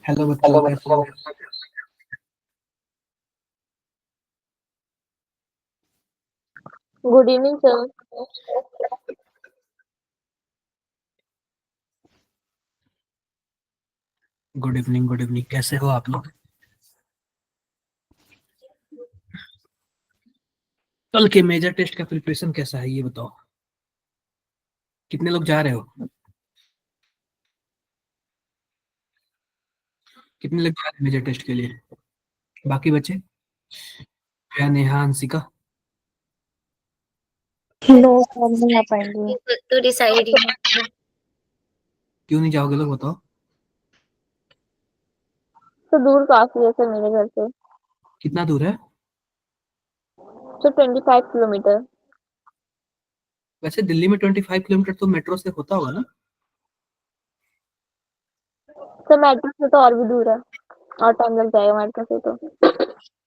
Hello बच्चों, कैसे हो? Good evening sir. Good evening, good evening. कैसे हो आप लोग? कल के मेजर टेस्ट का प्रिपरेशन कैसा है, ये बताओ। कितने लोग जा रहे हो? कितने लोग जा रहे हैं मेजर टेस्ट के लिए? बाकी बच्चे? क्या, नेहा, अंशिका? नो सर, नहीं आ पाएंगे। तो डिसाइड ही नहीं। क्यों नहीं जाओगे लोग, बताओ। तो दूर काफी है सर मेरे घर से। कितना दूर है? तो 25 किलोमीटर। वैसे दिल्ली में 25 किलोमीटर तो मेट्रो से होता होगा ना? सर मेट्रो से तो और भी दूर है और टाइम लग जाएगा मेट्रो से तो।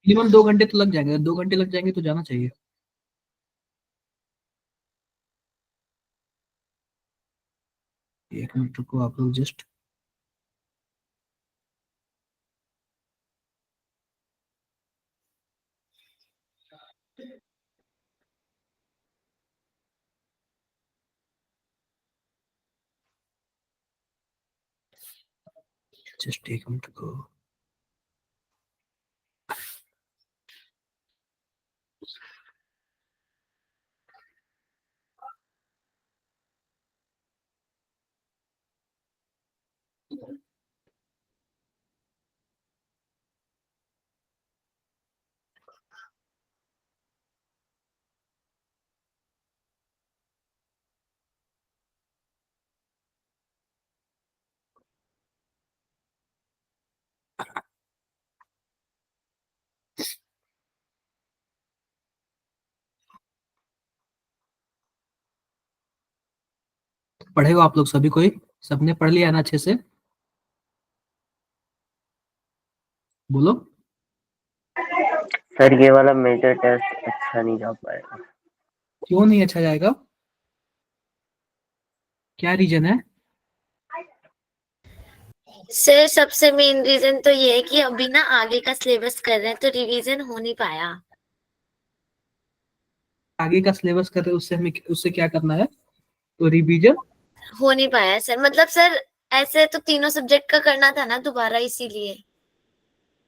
मिनिमम 2 घंटे तो लग जाएंगे। 2 घंटे लग जाएंगे तो जाना चाहिए। एक मिनट रुको आप लोग, जस्ट। जस्ट एक मिनट रुको। पढ़े हो आप लोग सभी? कोई सबने पढ़ लिया ना अच्छे से? बोलो। सर ये वाला मेजर टेस्ट अच्छा नहीं जा पाएगा। क्यों नहीं अच्छा जाएगा? क्या रीजन है? सर सबसे मेन रीजन तो ये है कि अभी ना आगे का सिलेबस कर रहे हैं तो रिवीजन हो नहीं पाया। आगे का सिलेबस कर रहे हो, उससे हमें उससे क्या करना है? तो रिवीजन हो नहीं पाया सर, मतलब सर ऐसे तो तीनों सब्जेक्ट का करना था ना दोबारा, इसीलिए।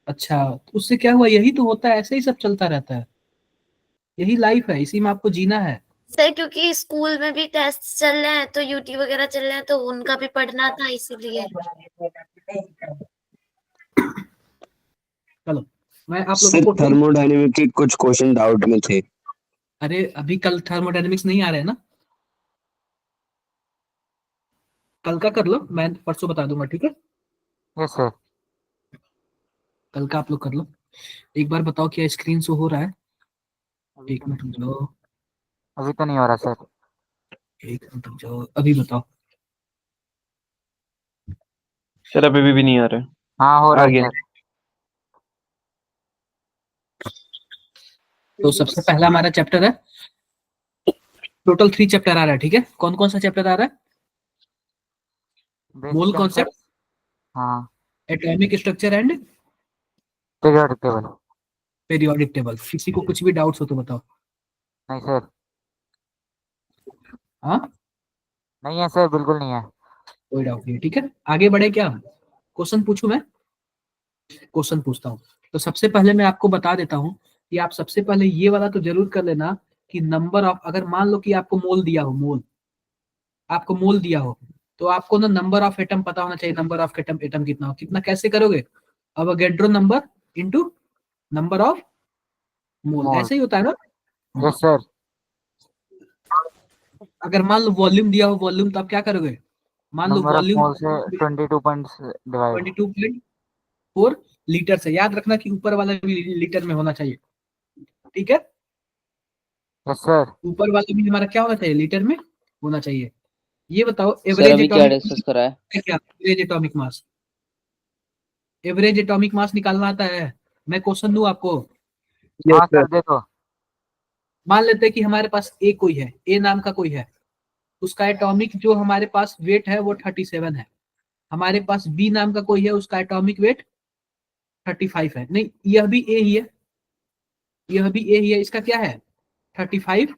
अच्छा, तो उससे क्या हुआ? यही तो होता है, ऐसे ही सब चलता रहता है। यही लाइफ है, इसी में आपको जीना है। सर क्योंकि स्कूल में भी टेस्ट चल रहे हैं तो यूटी वगैरह चल रहे हैं तो उनका भी पढ़ना था, इसीलिए। चलो, मैं आप लोगों सर को थर्मोडायनेमिक के कुछ क्वेश्चन डाउट में थे। अरे अभी कल थर्मोडायनेमिक्स नहीं आ रहे हैं ना? कल का कर लो, मैं परसों बता दूंगा, ठीक है? Yes sir. कल का आप लोग कर लो। एक बार बताओ, क्या स्क्रीन शो हो रहा है? अभी एक तो मिनट रुक नहीं, जाओ। अभी तो नहीं हो रहा सर। एक मिनट रुक जाओ, अभी बताओ। सर अभी भी नहीं आ रहा है। हाँ हो रहा आ है गया। सर। तो सबसे पहला हमारा चैप्टर है, टोटल 3 चैप्टर आ रहा है, ठीक है? कौन कौन सा चैप्टर आ रहा है? मोल बेसिक कॉन्सेप्ट, कंसेप्ट। हाँ। Atomic structure and periodic table. Periodic table. किसी को कुछ भी डाउट्स हो तो बताओ। नहीं सर। हाँ, नहीं है सर, बिल्कुल नहीं है। कोई डाउट नहीं, ठीक है? आगे बढ़े क्या? क्वेश्चन पूछूं मैं? क्वेश्चन पूछता हूँ। तो सबसे पहले मैं आपको बता देता हूँ कि आप सबसे पहले ये वाला तो जरूर कर लेना कि नंबर ऑफ, अगर मान लो कि आपको मोल दिया हो, मोल आपको मोल दिया हो, तो आपको ना नंबर ऑफ एटम पता होना चाहिए। नंबर ऑफ एटम, एटम कितना हो, कितना कैसे करोगे? Avogadro number into number of mole, mole. ऐसे ही होता है ना? हाँ। Yes sir. अगर मान लो वॉल्यूम दिया हो, वॉल्यूम, तो आप क्या करोगे? मान लो नंबर ऑफ वॉल्यूम मोल से 22 पॉइंट्स डिवाइड। 22.4 लीटर से। याद रखना कि ऊपर वाला भी लीटर में होना चाहिए, ठीक है? Yes sir. ऊपर वाला भी हमारा क्या होना चाहिए? लीटर में होना चाहिए। ये बताओ, सर एवरेज अभी क्या एटॉमिक डिस्कस करा है? क्या? Average atomic mass, average atomic mass निकालना आता है? मैं क्वेश्चन दूं आपको। यस हाँ सर। सर देखो। मान लेते हैं कि हमारे पास ए कोई है, ए नाम का कोई है, उसका एटॉमिक जो हमारे पास वेट है वो 37 है। हमारे पास बी नाम का कोई है, उसका एटॉमिक वेट 35 है। नहीं, यह भी ए ही है, यह भी ए ही है, इसका क्या है 35,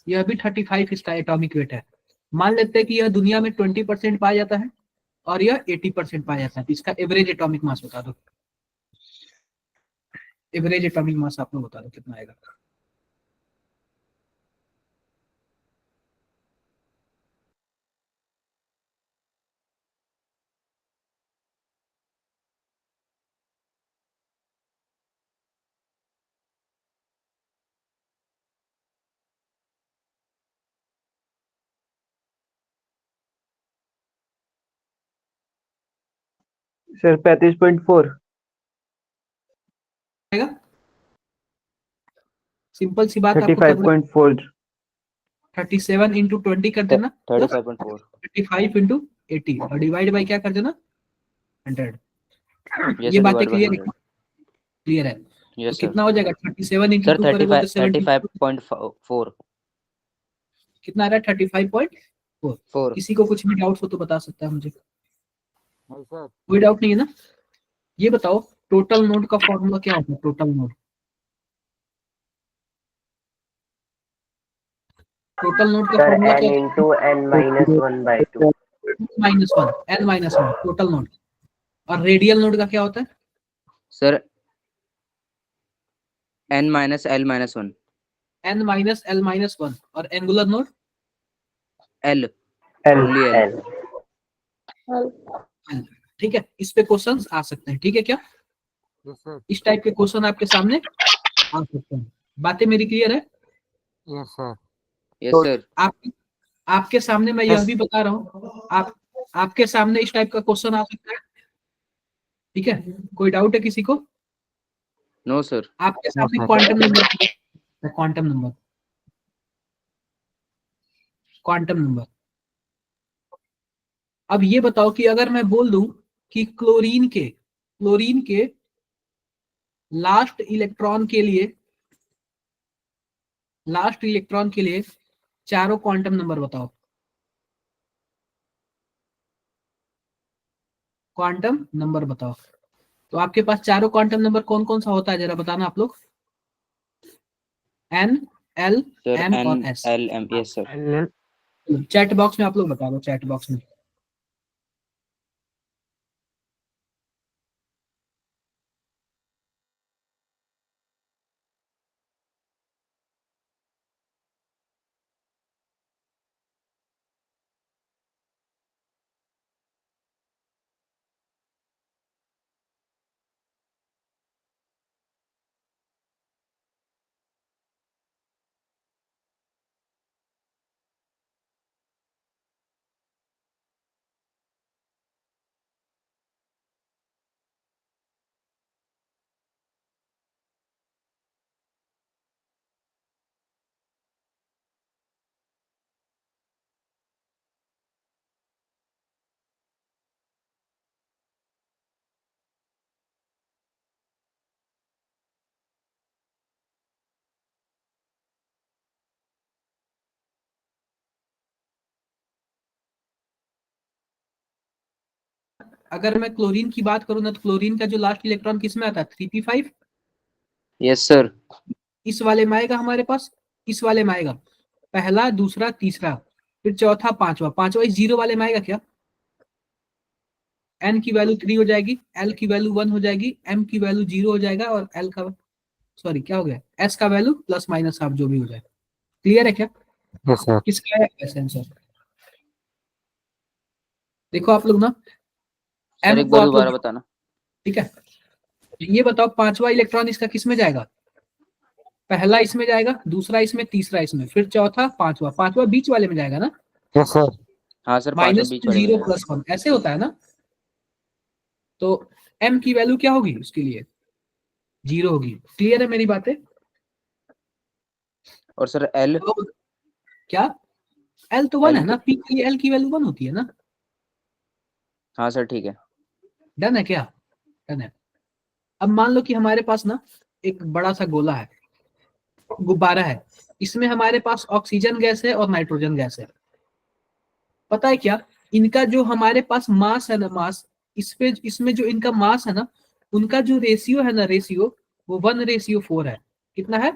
यह भी 35 इसका एटॉमिक वेट है। मान लेते हैं कि यह दुनिया में 20% पाया जाता है और यह 80% पाया जाता है, तो इसका एवरेज एटॉमिक मास बता दो। एवरेज एटॉमिक मास आप लोग बता दो कितना आएगा। सर 35.4। सिंपल सी बात आपको करना, 35.4। 37 इंटू 20 कर देना, 35.4। 35 इंटू 80 और डिवाइड बाई क्या कर देना 100। यस ये सर, बातें डिवाइड बाय क्लियर है? 100। क्लियर है? तो यस सर। कितना हो जाएगा 37 इंटू सर 2 करेंगे तो 70, 35.4। कितना आ रहा है 35.4। किसी को कुछ भी डाउट हो तो बता सकता है मुझे, नहीं सर। कोई डाउट नहीं है ना? ये बताओ टोटल नोड का फॉर्मूला क्या होता है? टोटल नोड, टोटल नोड का सर फॉर्मूला n क्या इंटू n माइनस 1/2। है? -1 n -1 टोटल नोड। और रेडियल नोड का क्या होता है? Sir n minus l minus 1। n minus l minus 1। और angular node l l only l। l। Help. ठीक है, इस पे क्वेश्चंस आ सकते हैं, ठीक है क्या? Yes sir. इस टाइप के क्वेश्चन आपके सामने आ सकते हैं। बातें मेरी क्लियर है? Yes sir. Yes sir. आप आपके सामने मैं यह भी बता रहा हूँ, आपके सामने इस टाइप का क्वेश्चन आ सकता है, ठीक है? कोई डाउट है किसी को? No sir. आपके सामने sir. Quantum number, quantum number, quantum number. अब ये बताओ कि अगर मैं बोल दूं कि क्लोरीन के लास्ट इलेक्ट्रॉन के लिए चारों क्वांटम नंबर बताओ। क्वांटम नंबर बताओ। तो आपके पास चारों क्वांटम नंबर कौन कौन सा होता है जरा बताना आप लोग। N, L, sir M n और S। l m। Yes sir. Chat box में आप लोग बता दो, चैट बॉक्स में। अगर मैं क्लोरीन की बात करूं ना, तो क्लोरीन का जो लास्ट इलेक्ट्रॉन किस में आता है 3p5। Yes sir. इस वाले में आएगा हमारे पास, इस वाले में आएगा पहला, दूसरा, तीसरा, फिर चौथा, पांचवा इस जीरो वाले में आएगा क्या? n की वैल्यू 3 हो जाएगी, l की वैल्यू 1 हो जाएगी, m की वैल्यू 0 हो जाएगा और l का, सॉरी क्या हो गया, s का वैल्यू प्लस माइनस हाफ जो भी हो जाए। क्लियर है क्या? Yes sir. किसका है आंसर? देखो आप लोग ना, सर m एक को बार आप दोबारा लोग, बताना। ठीक है, ये बताओ पांचवा इलेक्ट्रॉन इसका किस में जाएगा? पहला इसमें जाएगा, दूसरा इसमें, तीसरा इसमें, फिर चौथा, पांचवा बीच वाले में जाएगा ना, यस सर। हाँ सर, पांचवा बीच वाले में 0 जाएगा। + 1 ऐसे होता है ना। तो m की वैल्यू क्या होगी उसके लिए? 0 होगी। क्लियर है मेरी बातें? और सर l तो क्या l तो 1 l है ना, p के लिए l की वैल्यू 1 होती है ना। हाँ सर ठीक है। डन है क्या? डन है। अब मान लो कि हमारे पास ना एक बड़ा सा गोला है, गुब्बारा है, इसमें हमारे पास ऑक्सीजन गैस है और नाइट्रोजन गैस है। पता है क्या, इनका जो हमारे पास मास है ना, मास, इसमें जो इनका मास है ना, उनका जो रेशियो है ना, रेशियो, वो 1:4 है। कितना है?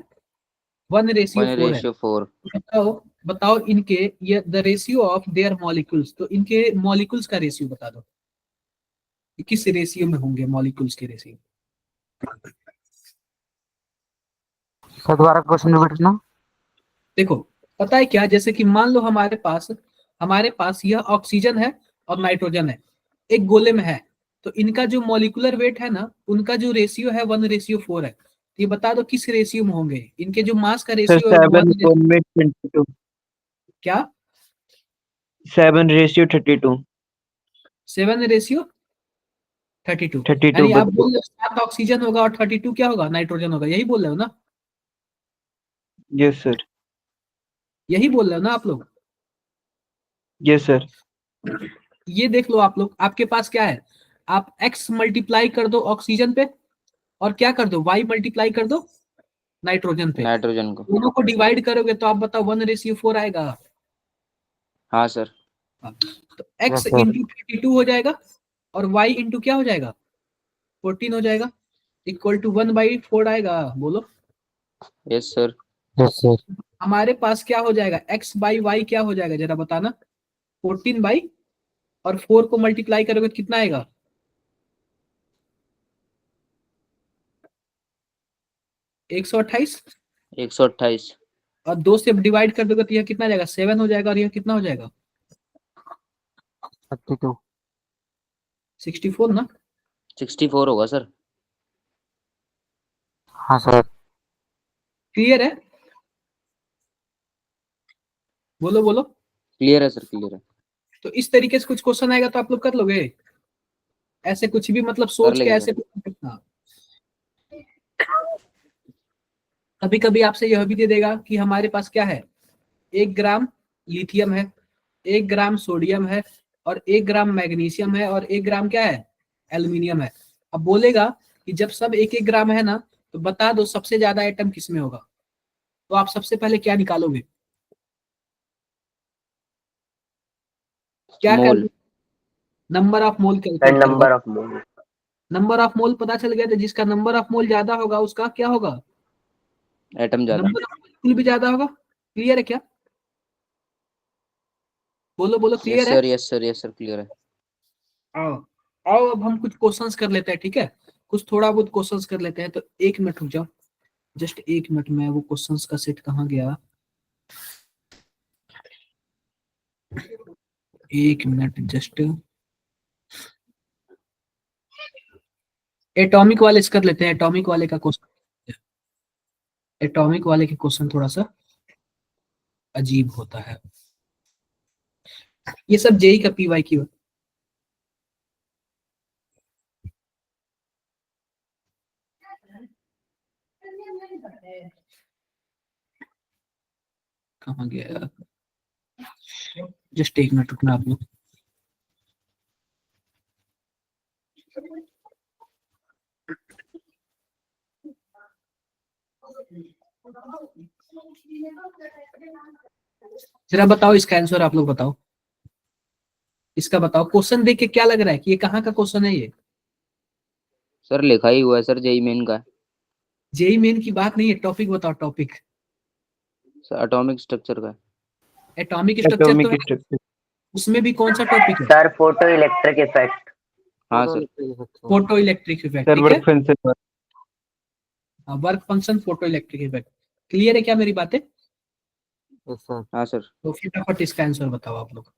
1:4 है। 1:4। बताओ, बताओ इनके, ये the ratio of their molecules, तो इनके मॉलिक्यूल्स का रेशियो बता दो, कि किस रेशियो में होंगे मॉलिक्यूल्स के रेशियो। सर दोबारा क्वेश्चन रिपीट करना। देखो, पता है क्या, जैसे कि मान लो हमारे पास यह ऑक्सीजन है और नाइट्रोजन है, एक गोले में है, तो इनका जो मॉलिक्यूलर वेट है ना, उनका जो रेशियो है 1:4 है। तो ये बता दो किस रेशियो में होंगे, इनके जो मास का सर रेशियो है वो 7:22। क्या? 7:32। 7:32। 32 यानी आप बट बोल रहे हो 7 ऑक्सीजन होगा और 32 क्या होगा, नाइट्रोजन होगा, यही बोल रहे हो ना? Yes sir. यही बोल रहे हो ना आप लोग? Yes sir. ये देख लो आप लोग, आपके पास क्या है, आप x मल्टीप्लाई कर दो ऑक्सीजन पे, और क्या कर दो, y मल्टीप्लाई कर दो नाइट्रोजन पे, नाइट्रोजन को। दोनों को डिवाइड करोगे तो आप बताओ 1:4 आएगा। हाँ सर। हाँ, तो यस x सर। इंटू 32 हो जाएगा, और y इंटू क्या हो जाएगा, 14 हो जाएगा, इक्वल टू 1/4 आएगा। बोलो, यस सर। Yes sir. हमारे पास क्या हो जाएगा, x/y क्या हो जाएगा जरा बताना, 14 और 4 को मल्टीप्लाई करोगे तो कितना आएगा, 128, 128। और 2 से डिवाइड कर दोगे तो यह कितना आ जाएगा, 7 हो जाएगा, और यह कितना हो जाएगा, 32। 64 ना? 64 होगा सर। हाँ सर। क्लियर है? बोलो बोलो। क्लियर है सर, क्लियर है। तो इस तरीके से कुछ क्वेश्चन आएगा तो आप लोग कर लोगे, ऐसे कुछ भी मतलब कर सोच के लेंगे ऐसे। सर। हाँ, कभी कभी आपसे यह भी दे देगा कि हमारे पास क्या है, 1 ग्राम लिथियम है, 1 ग्राम सोडियम है, और 1 ग्राम मैग्नीशियम है, और 1 ग्राम क्या है, एल्यूमिनियम है। अब बोलेगा कि जब सब 1-1 ग्राम है ना, तो बता दो सबसे ज्यादा एटम किसमें होगा, तो आप सबसे पहले क्या निकालोगे, क्या कर, mole. Number of mole sir calculate करोगे। Number of mole. Number of mole पता चल गया, तो जिसका नंबर ऑफ मोल ज्यादा होगा उसका क्या होगा, एटम ज्यादा। नंबर ऑफ मोल भी ज्यादा होगा। क्लियर है क्या? बोलो बोलो, यस क्लियर है? Sir, yes sir, yes sir, clear है। आओ, आओ अब हम कुछ क्वेश्चंस कर लेते हैं, ठीक है, कुछ थोड़ा बहुत क्वेश्चंस कर लेते हैं। तो 1 मिनट रुक जाओ, जस्ट 1 मिनट में, वो क्वेश्चंस का सेट कहाँ गया, 1 मिनट जस्ट। एटॉमिक वाले से कर लेते हैं, एटॉमिक वाले का क्वेश्चन, एटॉमिक वाले के क्वेश्चन थोड़ा सा अजीब होता है, ये सब जेई का पीवाई की। कहाँ गया, जस्ट 1 मिनट रुकना आप लोग। जरा बताओ इसका आंसर, आप लोग बताओ, इसका बताओ, क्वेश्चन देख के क्या लग रहा है कि ये कहाँ का क्वेश्चन है ये। सर लिखा ही हुआ है सर, जेई मेन का है। जेई मेन की बात नहीं है, टॉपिक बताओ, टॉपिक। सर एटॉमिक स्ट्रक्चर का है। एटॉमिक स्ट्रक्चर तो एटॉमिक है, स्ट्रक्चर। उसमें भी कौन सा टॉपिक है, सर फोटो इलेक्ट्रिक इफेक्ट। हाँ sir. Photo electric effect, sir ठीक है, work function. Work function photo electric effect. Clear है क्या मेरी बातें? Yes sir. हाँ सर। तो फटाफट इसका आंसर बताओ आप लोग।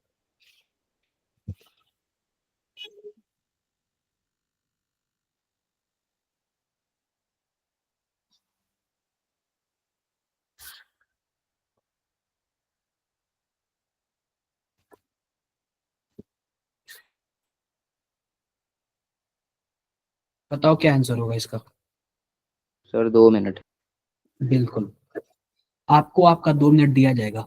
बताओ क्या आंसर होगा इसका। Sir 2 minute. बिल्कुल, आपको आपका 2 मिनट दिया जाएगा।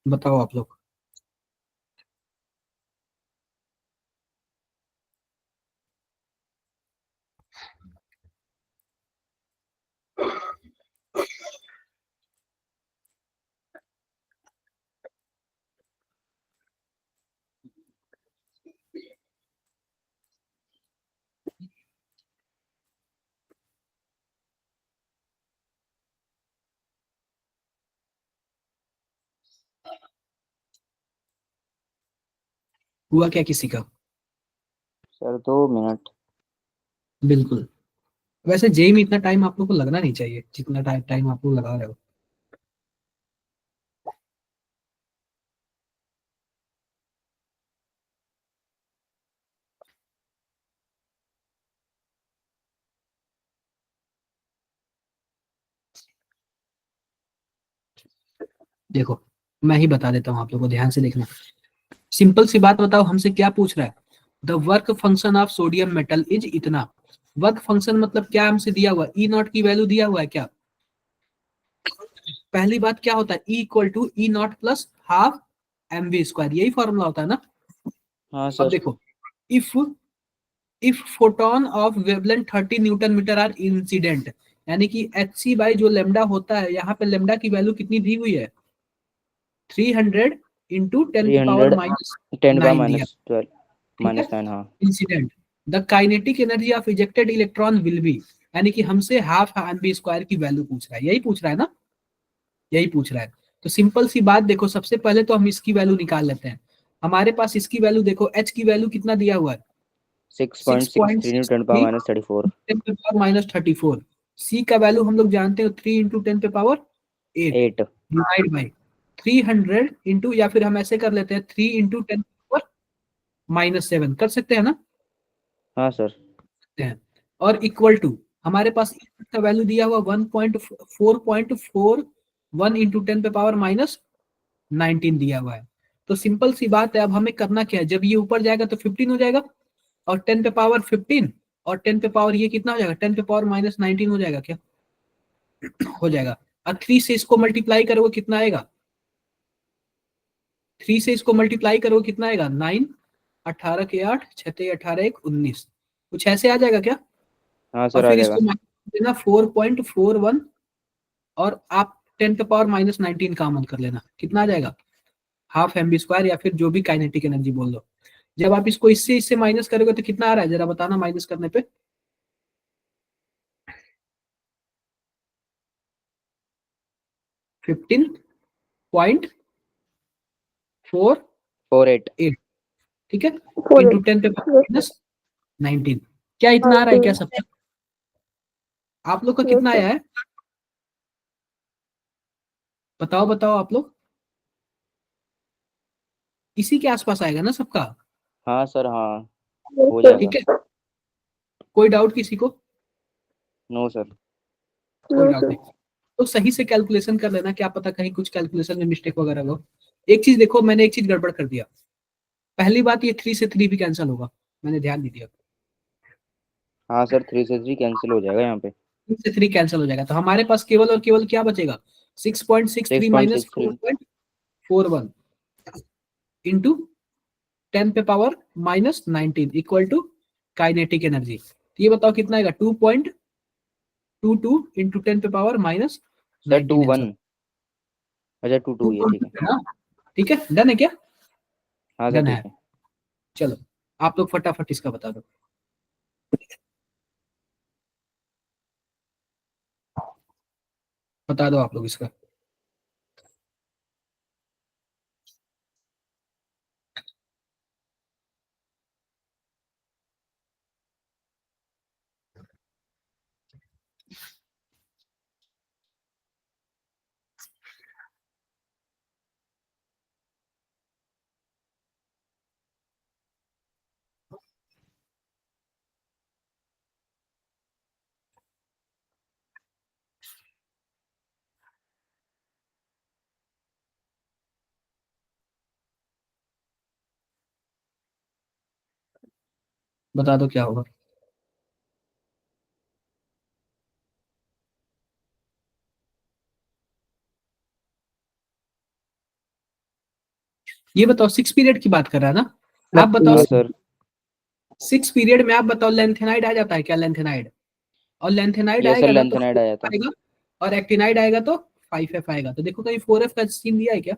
बताओ आप लोग। हुआ क्या किसी का? Sir 2 minute. बिल्कुल। वैसे जेई में इतना टाइम आप लोग को लगना नहीं चाहिए जितना टाइम आप लोग लगा रहे हो। देखो मैं ही बता देता हूँ आप लोग को, ध्यान से देखना। सिंपल सी बात बताओ, हमसे क्या पूछ रहा है? The work function of sodium metal is इतना। वर्क फंक्शन मतलब क्या हमसे दिया हुआ? ई नॉट की वैल्यू दिया हुआ है क्या? पहली बात क्या होता है? E equal to E not plus half M V square, यही फॉर्मूला होता है ना। हाँ अब सर। देखो, if if photon of wavelength 30 newton metre are incident, यानी कि एच सी बाई जो लेमडा होता है, यहाँ पे लेमडा की वैल्यू कितनी दी हुई है? 300 इंटू 10 थ्री पे पावर हंड्रेड माइनस 10 का 9 दिया। -12 ठीक है, -9। हाँ incident. The kinetic energy of ejected electron will be, यानी कि हमसे हाफ एम बी स्क्वायर की वैल्यू पूछ रहा है, यही पूछ रहा है ना, यही पूछ रहा है। तो सिंपल सी बात देखो, सबसे पहले तो हम इसकी वैल्यू निकाल लेते हैं। हमारे पास इसकी वैल्यू देखो, एच की वैल्यू कितना दिया हुआ है? 6.63 न्यूटन का 6.63 -34। 10 पे पावर माइनस 34। सी का वैल्यू हम लोग जानते हैं 3 इंटू 10 पे पावर 8 8। डिवाइड बाई 300 इंटू, या फिर हम ऐसे कर लेते हैं 3 इंटू 10 पावर -7, कर सकते हैं ना? हाँ सर। सकते हैं। और इक्वल टू, हमारे पास का वैल्यू दिया हुआ 1.441 इंटू 10 पे पावर माइनस 19 दिया हुआ है। तो सिंपल सी बात है, अब हमें करना क्या है? जब ये ऊपर जाएगा तो 15 हो जाएगा, और 10 पे पावर 15, और 10 पे पावर ये कितना हो जाएगा? 10 पे पावर माइनस 19 हो जाएगा क्या? हो जाएगा। और 3 से इसको मल्टीप्लाई करोगे कितना आएगा? 3 से इसको मल्टीप्लाई करोगे कितना आएगा? 9, 18 के 8, 6 18 1 19, कुछ ऐसे आ जाएगा क्या? हाँ और सर आ फिर जाएगा। इसको माइनस देना 4.41, और आप 10 पे पावर माइनस 19 कॉमन कर लेना, कितना आ जाएगा? हाफ एम बी स्क्वायर, या फिर जो भी काइनेटिक एनर्जी बोल दो। जब आप इसको इससे माइनस करोगे तो कितना आ रहा है, जरा बताना माइनस करने पे। 15.48, 48। ठीक है, 4 इंटू 10 पे yes माइनस 19। क्या इतना आ रहा है क्या 19 सबका? आप लोग का yes कितना sir आया है? बताओ बताओ आप लोग, इसी के आसपास आएगा ना सबका? हाँ सर हाँ। yes हो sir जाएगा। ठीक है, कोई डाउट किसी को? No sir. कोई no डाउट sir नहीं। तो सही से कैलकुलेशन कर लेना, क्या पता कहीं कुछ कैलकुलेशन में मिस्टेक वगैरह हो। एक चीज देखो, मैंने एक चीज गड़बड़ कर दिया। पहली बात, ये 3 से 3 भी कैंसिल होगा, मैंने ध्यान नहीं दिया। हाँ सर 3 से 3 कैंसिल हो जाएगा यहाँ पे। 3 से 3 कैंसिल हो जाएगा, तो हमारे पास केवल और केवल क्या बचेगा? 6.63 माइनस 6.63। 4.41 इंटू 10 पे power minus 19 equal to kinetic energy. तो ये बताओ कितना आएगा? 2.22 इंटू 10 पे पावर माइनस सर 19 आंसर। 21। अच्छा 2 ये ठीक है। 2.2 है ना? ठीक है, डन है क्या? हाँ सर डन है। ठीक है। चलो आप लोग फटाफट इसका बता दो, बता दो आप लोग इसका। बता दो क्या होगा। ये बताओ 6 पीरियड की बात कर रहा है ना, आप बताओ हाँ सर 6 पीरियड में आप बताओ लेंथेनाइड आ जाता है क्या, लेंथेनाइड, और लेंथेनाइड यस सर आएगा ना तो लेंथेनाइड आया था। आएगा, और एक्टिनाइड आएगा तो 5F आएगा। तो देखो कहीं 4F का सीन दिया है क्या,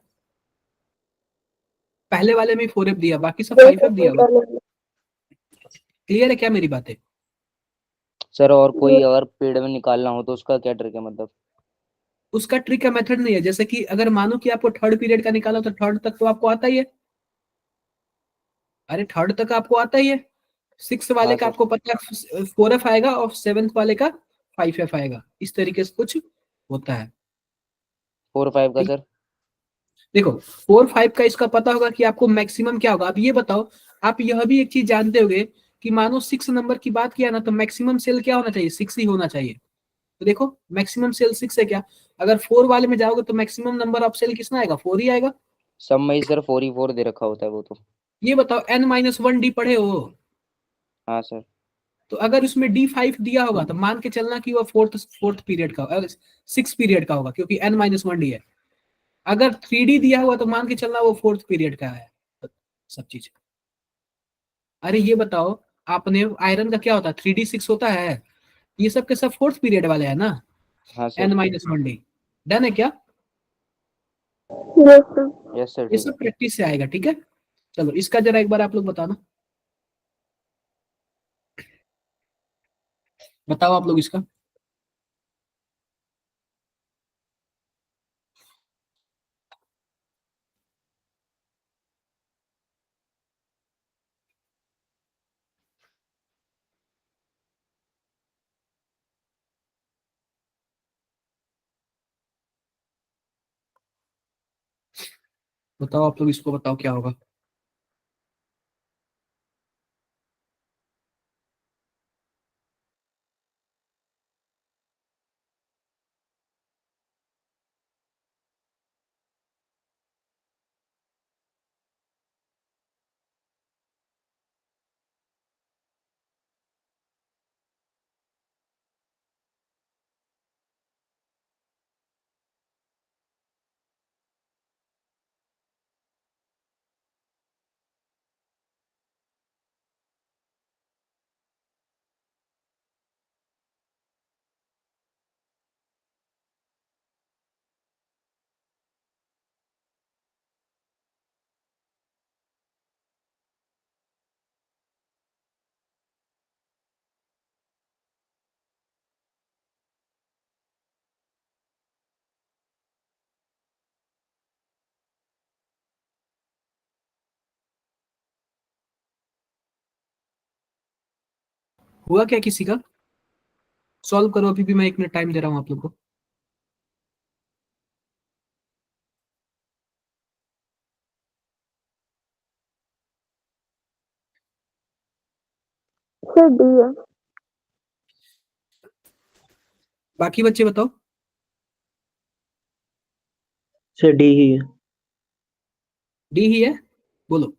पहले वाले में 4F दिया, बाकी सब 5F दिया हुआ। कर लेंगे। क्लियर है क्या मेरी बातें? सर और कोई अगर पेड़ में निकालना हो तो उसका क्या ट्रिक है मतलब? उसका ट्रिक का मेथड नहीं है, जैसे कि अगर मानो कि आपको थर्ड पीरियड का निकाला तो थर्ड तक तो आपको आता ही है, अरे थर्ड तक आपको आता ही है, सिक्स वाले हाँ का सर आपको पता है 4F आएगा और सेवेंथ वाले का 5F आएगा, इस तरीके से कुछ होता है। 4 5 का ठीक, सर। देखो 4 5 का इसका पता होगा कि आपको मैक्सिमम क्या होगा। अब ये बताओ, आप यह भी एक चीज जानते होगे कि मानो 6 नंबर की बात किया ना तो मैक्सिमम सेल क्या होना चाहिए, 6 ही होना चाहिए। तो देखो मैक्सिमम सेल 6 है क्या, अगर 4 वाले में जाओगे तो मैक्सिमम नंबर ऑफ सेल कितना आएगा, 4 ही आएगा। सब में ही सर 4 ही 4 दे रखा होता है वो तो। ये बताओ n-1 d पढ़े हो, हाँ सर। तो अगर उसमें D5 दिया होगा तो मान के चलना कि वो फोर्थ पीरियड का, 6 पीरियड का होगा क्योंकि n-1 d है। अगर 3D दिया हुआ तो मान के चलना वो फोर्थ पीरियड का है, सब चीज। अरे ये बताओ, आपने आयरन का क्या होता है, 3D6 होता है, ये सब के सब फोर्थ पीरियड वाले हैं ना, हाँ सर। n-1 d। डन है क्या? Yes sir. यस सर ये ठीक है। सब प्रैक्टिस से आएगा, ठीक है। चलो इसका जरा एक बार आप लोग बताना, बताओ आप लोग इसका। बताओ आप लोग इसको, बताओ क्या होगा। हुआ क्या किसी का, सॉल्व करो, अभी भी मैं 1 मिनट टाइम दे रहा हूँ आप लोग को। सर डी है। बाकी बच्चे बताओ। सर डी ही है। डी ही है, बोलो।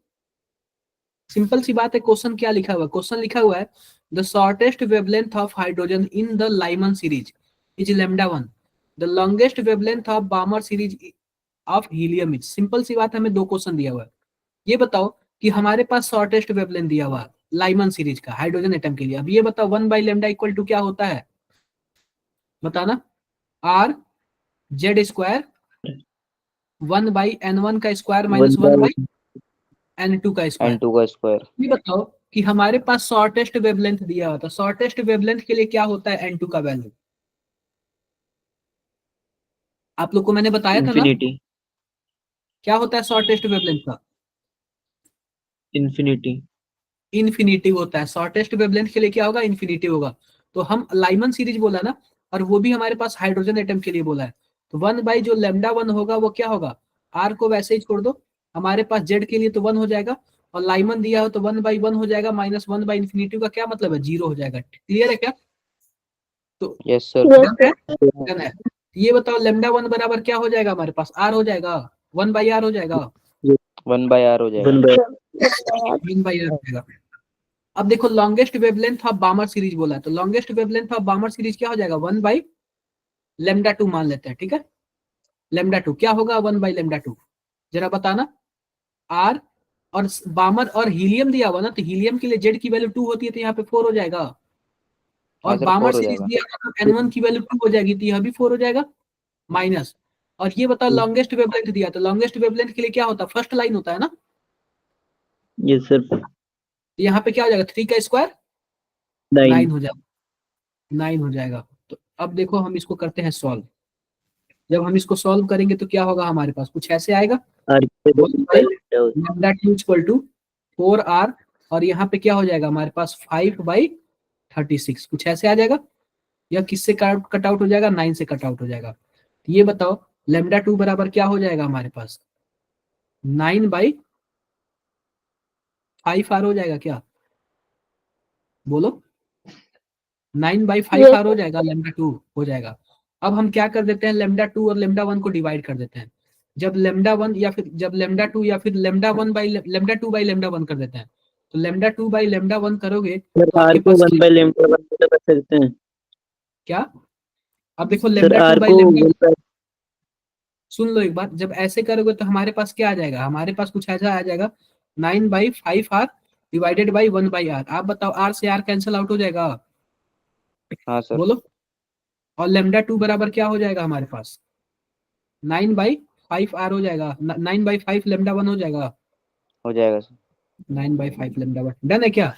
सिंपल सी बात है, क्वेश्चन क्या लिखा हुआ है, क्वेश्चन लिखा हुआ है the shortest wavelength of hydrogen in the Lyman series is λ1, the longest wavelength of Balmer series of helium is. Simple सी बात है, हमें 2 क्वेश्चन दिया हुआ है। ये बताओ कि हमारे पास शॉर्टेस्ट वेवलेंथ दिया हुआ है लाइमन सीरीज का हाइड्रोजन एटम के लिए। अब ये बताओ 1/λ इक्वल टू क्या होता है, बताना। आर जेड स्क्वायर 1/n1 का स्क्वायर माइनस 1/n2 का स्क्वायर। n2 का स्क्वायर। ये बताओ कि हमारे पास शॉर्टेस्ट वेवलेंथ दिया हुआ था, शॉर्टेस्ट वेवलेंथ के लिए क्या होता है n2 का वैल्यू, आप लोग को मैंने बताया था ना, इंफिनिटी। क्या होता है शॉर्टेस्ट वेवलेंथ का, इंफिनिटी। इन्फिनिटी होता है। शॉर्टेस्ट वेवलेंथ के लिए क्या होगा, इन्फिनिटी होगा। तो हम लाइमन सीरीज बोला ना, और वो भी हमारे पास हाइड्रोजन एटम के लिए बोला है। तो 1 जो λ1 होगा वो क्या होगा, आर को वैसे ही छोड़ दो, हमारे पास जेड के लिए तो 1 हो जाएगा, और लाइमन दिया हो तो 1/1 हो जाएगा, माइनस 1/इंफिनिटी का क्या मतलब है, 0 हो जाएगा। क्लियर है क्या? तो yes sir. Yes done sir. है, डन है। ये बताओ λ1 बराबर क्या हो जाएगा हमारे पास, आर हो जाएगा, 1/r हो जाएगा, 1/r हो जाएगा। 1/r। 1/r हो जाएगा। अब देखो longest wavelength of Balmer series बोला है, तो longest wavelength of Balmer series क्या हो जाएगा, 1/λ2 मान लेते हैं, ठीक है। λ2 क्या होगा, 1/λ2, जरा बताना। आर और बामर और हीलियम दिया हुआ ना, तो हीलियम के लिए जेड की वैल्यू 2 होती है, तो यहाँ पे 4 हो जाएगा। और हाँ सर, बामर 4 हो सीरीज जाएगा। दिया हुआ तो N1 की वैल्यू 2 हो जाएगी, तो यह भी 4 हो जाएगा माइनस। और ये बताओ लॉन्गेस्ट वेवलेंथ दिया, तो लॉन्गेस्ट वेवलेंथ के लिए क्या होता है, फर्स्ट लाइन होता है ना, यस सर। तो यहाँ पे क्या हो जाएगा, 3 का स्क्वायर 9 9। हो जाएगा, 9 हो जाएगा। तो अब देखो हम इसको करते हैं सॉल्व। जब हम इसको सॉल्व करेंगे तो क्या होगा, हमारे पास कुछ ऐसे आएगा, आर के lambda two equal to 4r, और यहाँ पे क्या हो जाएगा हमारे पास 5/36, कुछ ऐसे आ जाएगा। यह किससे कट आउट हो जाएगा, 9 से कट आउट हो जाएगा। तो ये बताओ लैम्डा टू बराबर क्या हो जाएगा हमारे पास, 9/5r हो जाएगा क्या, बोलो, 9/5r हो जाएगा, लैम्डा टू हो जाएगा। अब हम क्या कर देते हैं, लैम्डा टू और लैम्डा वन को डिवाइड कर देते हैं। जब लैम्डा वन या फिर जब लैम्डा टू या फिर lambda one by lambda two by lambda one कर देते हैं, तो lambda two by lambda one करोगे सर तो आर आपके को पास 1 बाय लैम्डा 1 तो कर सकते हैं क्या, अब देखो sir. Lambda R two by को लैम्डा, सुन लो एक बार, जब ऐसे करोगे तो हमारे पास क्या आ जाएगा, हमारे पास कुछ ऐसा आ जाएगा 9/5r डिवाइडेड बाई 1/r। आप बताओ r से r कैंसिल आउट हो जाएगा, हाँ सर, बोलो। और लैम्डा टू बराबर क्या हो जाएगा हमारे पास, 9/5r हो जाएगा, 9/5 लैम्डा वन हो जाएगा, हो जाएगा सर। 9/5 lambda one. डन है क्या,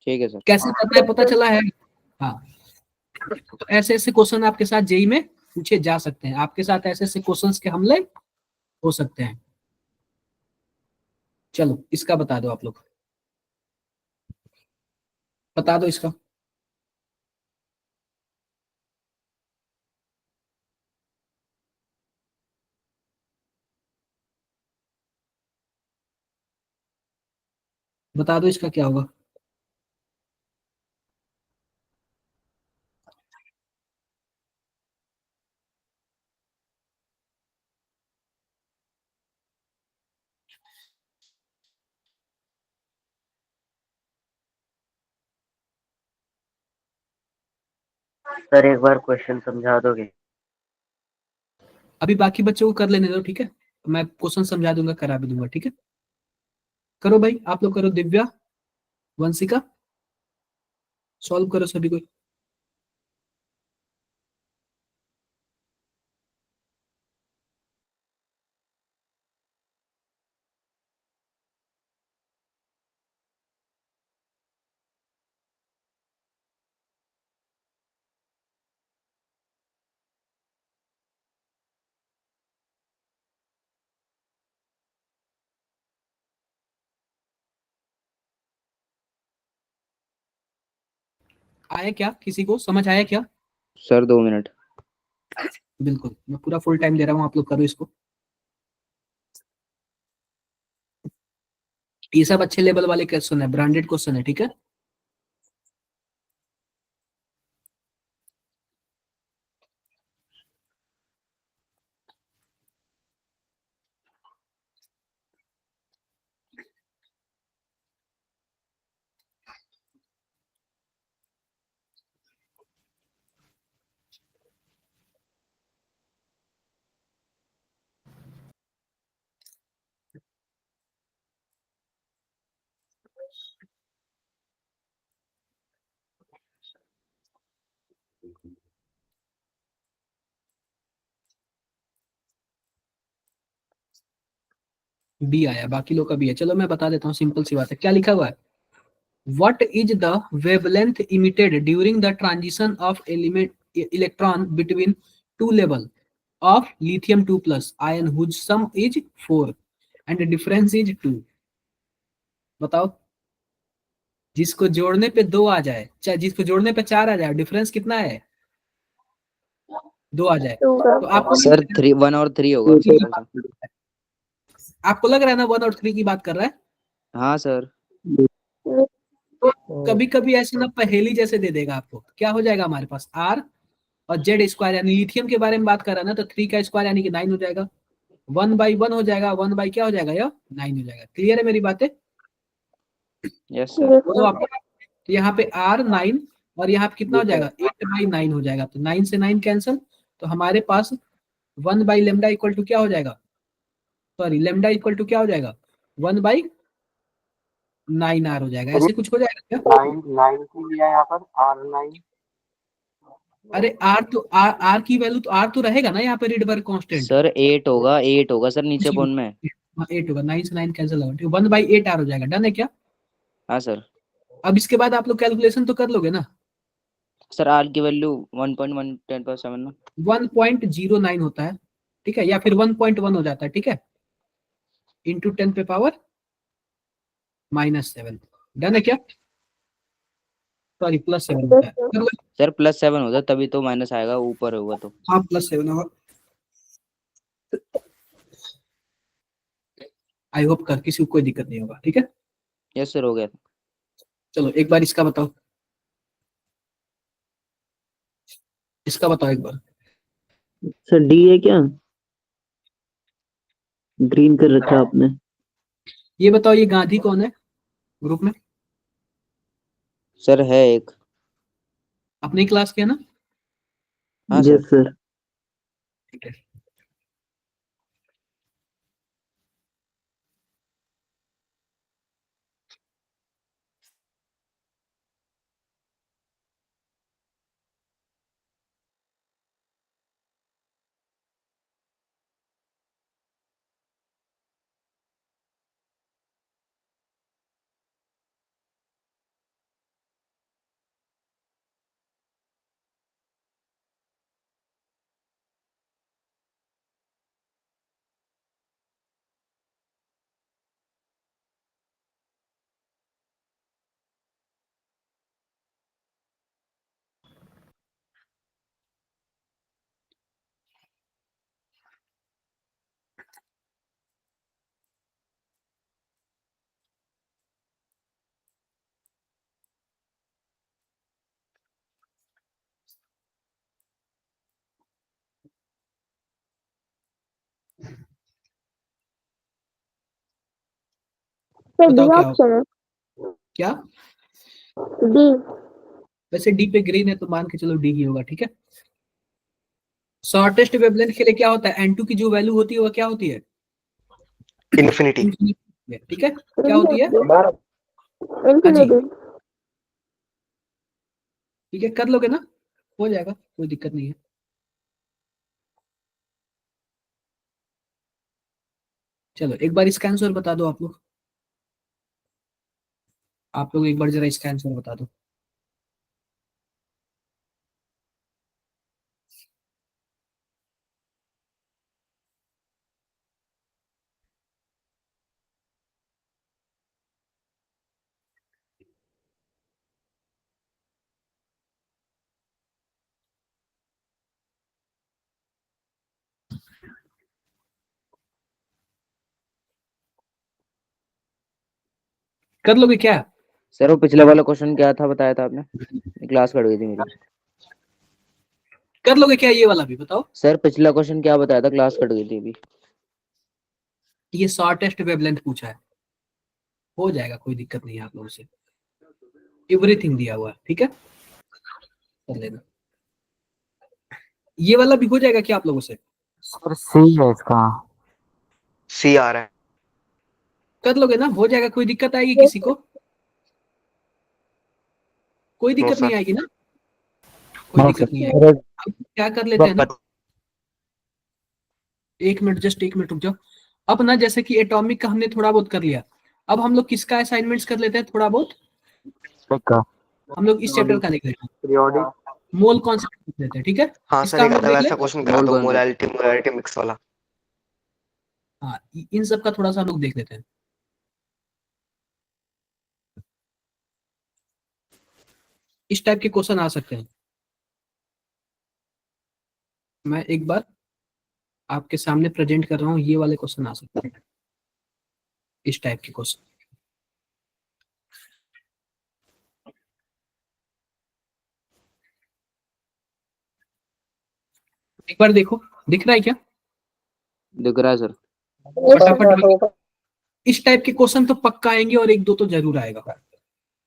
ठीक है सर। कैसे करना है पता चला है। हाँ, तो ऐसे ऐसे क्वेश्चन आपके साथ जेई में पूछे जा सकते हैं, आपके साथ ऐसे ऐसे क्वेश्चंस के हमले हो सकते हैं। चलो इसका बता दो, आप लोग बता दो इसका। बता दो इसका क्या होगा। सर एक बार क्वेश्चन समझा दोगे? अभी बाकी बच्चों को कर लेने दो, ठीक है, मैं क्वेश्चन समझा दूंगा, करा भी दूंगा, ठीक है। करो भाई, आप लोग करो, दिव्या, वंशिका, सॉल्व करो सभी को। आया क्या, किसी को समझ आया क्या? Sir 2 minute. बिल्कुल, मैं पूरा फुल टाइम दे रहा हूँ, आप लोग करो इसको। ये सब अच्छे लेवल वाले क्वेश्चन है, ब्रांडेड क्वेश्चन है, ठीक है। बी आया, बाकी लोग का भी है। चलो मैं बता देता हूँ, सिंपल सी बात है, क्या लिखा हुआ है, what is the wavelength emitted during the transition of element electron between two level of lithium 2 plus ion whose sum is 4 and the difference is 2। बताओ, जिसको जोड़ने पे 2 आ जाए, चाहे जिसको जोड़ने पे 4 आ जाए, डिफरेंस कितना है, 2 आ जाए, 2 का तो आपको सर 3, 1 और 3 होगा सिंपल सा। आपको लग रहा है ना 1 और 3 की बात कर रहा है। हाँ सर। तो कभी कभी ऐसे ना पहेली जैसे दे देगा आपको, क्या हो जाएगा हमारे पास आर और जेड स्क्वायर, यानी लिथियम के बारे में बात कर रहा है ना, तो 3 का स्क्वायर यानी कि 9 हो जाएगा, 1/1 हो जाएगा, 1 बाई क्या हो जाएगा, यह 9 हो जाएगा। क्लियर है मेरी बातें, यस सर। बोलो आप। तो यहाँ पे आर 9 और यहाँ पे कितना हो जाएगा, 8/9 हो जाएगा, तो 9 से 9 कैंसिल, तो हमारे पास 1 बाई लेमडा इक्वल टू क्या हो जाएगा, सॉरी लेमडा इक्वल टू क्या हो जाएगा 1/9R हो जाएगा, ऐसे कुछ हो जाएगा क्या? 9 को लिया यहाँ पर R9। अरे आर तो आर की वैल्यू तो आर तो रहेगा ना यहाँ पे रीडबर्ग कांस्टेंट। सर 8 होगा सर नीचे पॉइंट में। 8 होगा, 9 से 9 कैंसिल होगा, 1/8R हो जाएगा। डन है क्या? हाँ सर। अब इसके बाद आप लोग कैलकुलेशन तो कर लोगे ना। सर आर की वैल्यू 1.1 10 पर 7 ना। 1.09 होता है, ठीक है, या फिर 1.1 हो जाता है, ठीक है, इंटू 10 पे पावर -7। डन है क्या? सॉरी +7 होता है। कर लो। सर +7 होता तभी तो माइनस आएगा, ऊपर होगा तो। हाँ +7 होगा। आई होप कर किसी को कोई दिक्कत नहीं होगा, ठीक है। यस सर, हो गया। चलो एक बार इसका बताओ, इसका बताओ एक बार। सर डी है क्या? ग्रीन कर रखा है आपने। ये बताओ ये गांधी कौन है ग्रुप में? सर है एक। अपनी क्लास के है ना? हाँ सर। Yes sir. ठीक है। सर डी बताओ क्या हो ऑप्शन है। क्या? डी। वैसे डी पे ग्रीन है तो मान के चलो डी ही होगा, ठीक है। शॉर्टेस्ट वेवलेंथ के लिए क्या होता है, N2 की जो वैल्यू होती है वो क्या होती है? इन्फिनिटी। इंफिनिटी, ठीक है, क्या होती है? इंफिनिटी। ठीक है, कर लोगे ना, हो जाएगा, कोई दिक्कत नहीं है। चलो एक बार इसका आंसर बता दो आप लोग, आप लोग एक बार जरा इसका आंसर बता दो। कर लोगे क्या? सर वो पिछले वाला क्वेश्चन क्या था बताया था आपने? क्लास कट गई थी मेरी। कर लोगे क्या ये वाला भी बताओ? सर पिछला क्वेश्चन क्या बताया था, क्लास कट गई थी अभी। ये शॉर्टेस्ट वेवलेंथ पूछा है, हो जाएगा, कोई दिक्कत नहीं है आप लोगों से, एवरीथिंग दिया हुआ है, ठीक है, कर लेना। ये वाला भी हो जाएगा क्या आप लोगों से? सर सी है इसका। सी आ रहा है। कर लोगे ना, हो जाएगा, कोई दिक्कत आएगी किसी को? कोई नो दिक्कत नहीं सर। आएगी ना? कोई नहीं दिक्कत नहीं सर। आएगी। अब क्या कर लेते हैं ना, बत- एक मिनट, जस्ट एक मिनट रुक जाओ। अब ना जैसे कि एटॉमिक का हमने थोड़ा बहुत कर लिया, अब हम लोग किसका असाइनमेंट्स कर लेते हैं थोड़ा बहुत? इसका हम लोग इस चैप्टर का देख लेते हैं, पीरियोडिक। मोल कॉन्सेप्ट देख लेते हैं, ठीक है, हाँ सर, इसका एक हम लोग आधा देख ले। वैसा क्वेश्चन करा मोल दो, कौन सा? मोलालिटी मोलालिटी मिक्स वाला। हाँ इन सब का थोड़ा सा हम लोग देख लेते हैं। इस टाइप के क्वेश्चन आ सकते हैं। मैं एक बार आपके सामने प्रेजेंट कर रहा हूँ, ये वाले क्वेश्चन आ सकते हैं, इस टाइप के क्वेश्चन। एक बार देखो, दिख रहा है क्या? दिख रहा है सर। फटाफट इस टाइप के क्वेश्चन तो पक्का आएंगे और एक दो तो जरूर आएगा,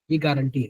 ये गारंटी है।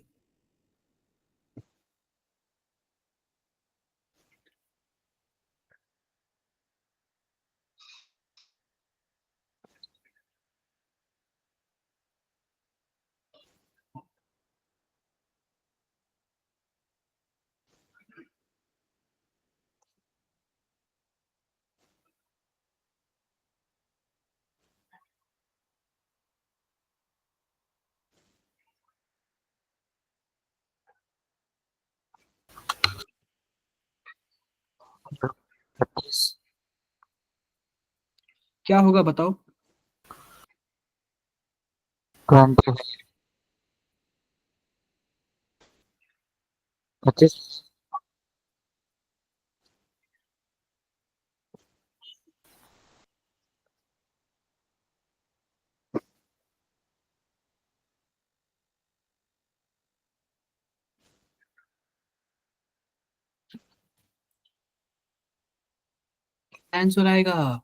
25 क्या होगा बताओ? 20 25 आंसर आएगा,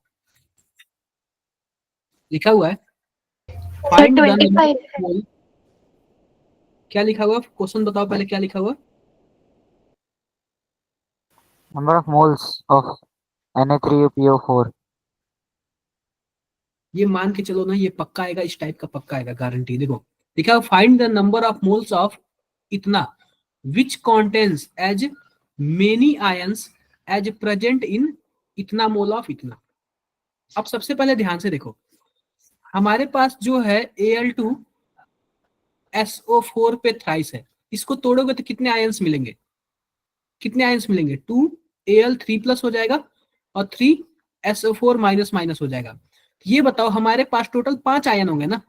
लिखा हुआ है सर फाइंड द 25 क्या लिखा हुआ? क्वेश्चन बताओ पहले, क्या लिखा हुआ? number of moles of Na3PO4 ये मान के चलो ना, ये पक्का आएगा, इस टाइप का पक्का आएगा, गारंटी। देखो लिखा है find the number of moles of इतना which contains as many ions as present in इतना मोल ऑफ इतना। अब सबसे पहले ध्यान से देखो, हमारे पास जो है Al2SO4 पे थ्राइस है, इसको तोड़ोगे तो कितने आयंस मिलेंगे? कितने आयंस मिलेंगे? 2Al3+ हो जाएगा और 3SO4 माइनस माइनस हो जाएगा। ये बताओ हमारे पास टोटल 5 आयन होंगे ना,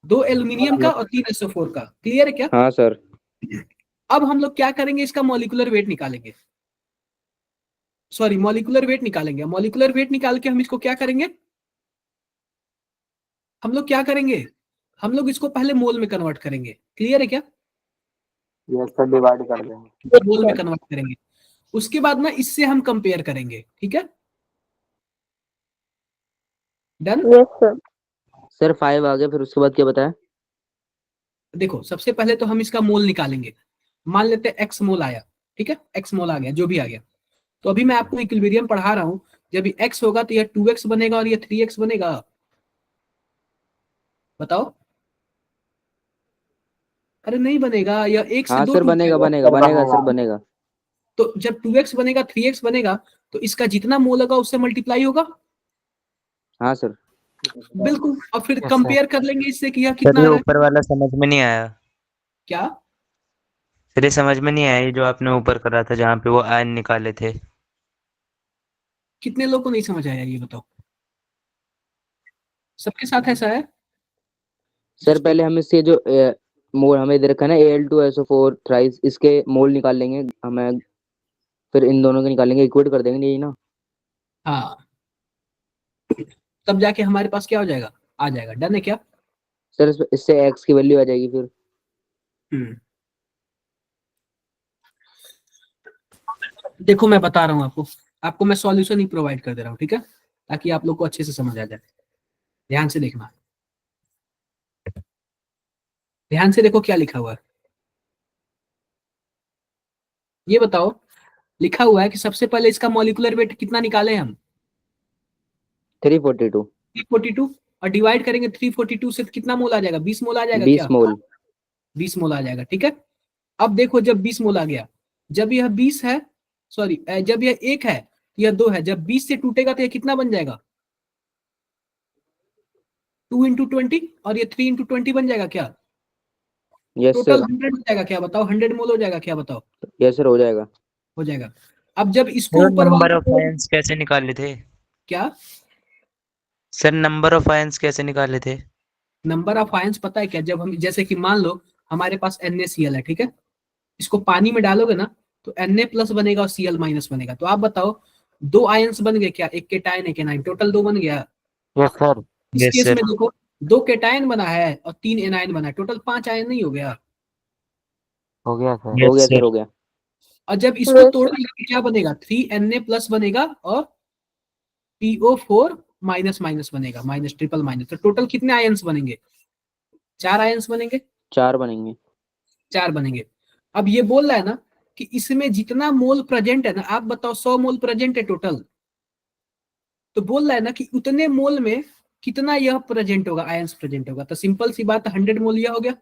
2 एल्यूमिनियम का और 3 SO4 का। क्लियर है क्या? हाँ सर। अब हम लोग क्या करेंगे, इसका मॉलिक्यूलर वेट निकालेंगे, सॉरी मॉलिक्यूलर वेट निकालेंगे। मॉलिक्यूलर वेट निकाल के हम इसको क्या करेंगे, हम लोग क्या करेंगे, हम लोग इसको पहले मोल में कन्वर्ट करेंगे। क्लियर है क्या? यस सर, डिवाइड कर देंगे। मोल में कन्वर्ट करेंगे, उसके बाद ना इससे हम कंपेयर करेंगे। ठीक है, डन? Yes sir. सर 5 आ गए, फिर उसके बाद क्या बताया? देखो सबसे पहले तो हम इसका मोल निकालेंगे। मान लेते हैं x मोल आया, ठीक है, x मोल आ गया, जो भी आ गया। तो अभी मैं आपको इक्विलिब्रियम पढ़ा रहा हूं, जब ये x होगा तो ये 2x बनेगा और ये 3x बनेगा। बताओ। अरे नहीं बनेगा, या एक से हाँ दो सर, टूट बनेगा जाएगा। बनेगा बनेगा सर, बनेगा। तो जब 2x बनेगा 3x बनेगा, तो इसका जितना मोल होगा उससे मल्टीप्लाई होगा। हाँ सर। बिल्कुल, और फिर Yes, कंपेयर कर लेंगे इससे कि यह सर कितना ये आ रहा है। ऊपर वाला समझ में नहीं आया। क्या? सर ये समझ में नहीं आया, ये जो आपने ऊपर करा था जहाँ पे वो आयन निकाले थे। कितने लोग को नहीं समझ आया ये बताओ? सबके साथ ऐसा है? सर पहले हम इससे जो मोल हमें इधर रखा है ना Al2SO4 थ्राइस, इसके मोल निकाल लेंगे हमें, फिर इन दोनों के निकालेंगे, इक्वेट कर देंगे, यही ना? हाँ, तब जाके हमारे पास क्या हो जाएगा, आ जाएगा। डन है क्या? सर इससे एक्स की वैल्यू आ जाएगी फिर। देखो मैं बता रहा हूँ आपको, आपको मैं सॉल्यूशन ही प्रोवाइड कर दे रहा हूँ, ठीक है, ताकि आप लोग को अच्छे से समझ आ जाए। ध्यान से देखना, ध्यान से देखो क्या लिखा हुआ है। ये बताओ, लिखा हुआ है कि सबसे पहले इसका मॉलिक्यूलर वेट कितना निकाले हम? 342। 342, और डिवाइड करेंगे 342 से, तो कितना मोल आ जाएगा? 20 मोल आ जाएगा 20 क्या? मोल। 20 मोल आ जाएगा, ठीक है। अब देखो जब 20 मोल आ गया, जब यह 20 है, सॉरी जब यह 1 है, यह 2 है, जब 20 से टूटेगा तो यह कितना बन जाएगा? 2 × 20, और ये 3 × 20 बन जाएगा क्या? Yes total sir. 100 हो जाएगा क्या? बताओ, 100 मोल हो जाएगा क्या? बताओ। यस सर, हो जाएगा। हो जाएगा। अब जब इसको सर ऊपर नंबर वाला ऑफ आयंस कैसे निकाले थे? क्या? सर नंबर ऑफ आयंस कैसे निकाले थे? नंबर ऑफ आयंस पता है क्या? जब हम, जैसे कि मान लो हमारे पास NaCl है, ठीक है, इसको पानी में डालोगे ना तो Na+ बनेगा और Cl- बनेगा। तो आप बताओ, 2 आयंस बन गए क्या? एक केटायन एक एनायन, टोटल 2 बन गया। Yes sir. इस यस केस सर। में देखो, 2 केटायन बना है और 3 एनायन बना है, टोटल 5 आयन नहीं हो गया? हो गया सर। हो गया यस सर, सर। हो गया। और जब इसको Yes, तोड़ेंगे तो क्या बनेगा? 3Na+ बनेगा और PO4 माइनस माइनस बनेगा, माइनस ट्रिपल माइनस। तो टोटल कितने आयंस बनेंगे? 4 आयंस बनेंगे। 4 बनेंगे। 4 बनेंगे। अब ये बोल रहा है ना कि इसमें जितना मोल प्रेजेंट है ना, आप बताओ 100 मोल प्रेजेंट है टोटल, तो बोल रहा है ना कि उतने मोल में कितना यह प्रेजेंट होगा, आयंस प्रेजेंट होगा। तो सिंपल सी बात, 100 मोल यह हो गया।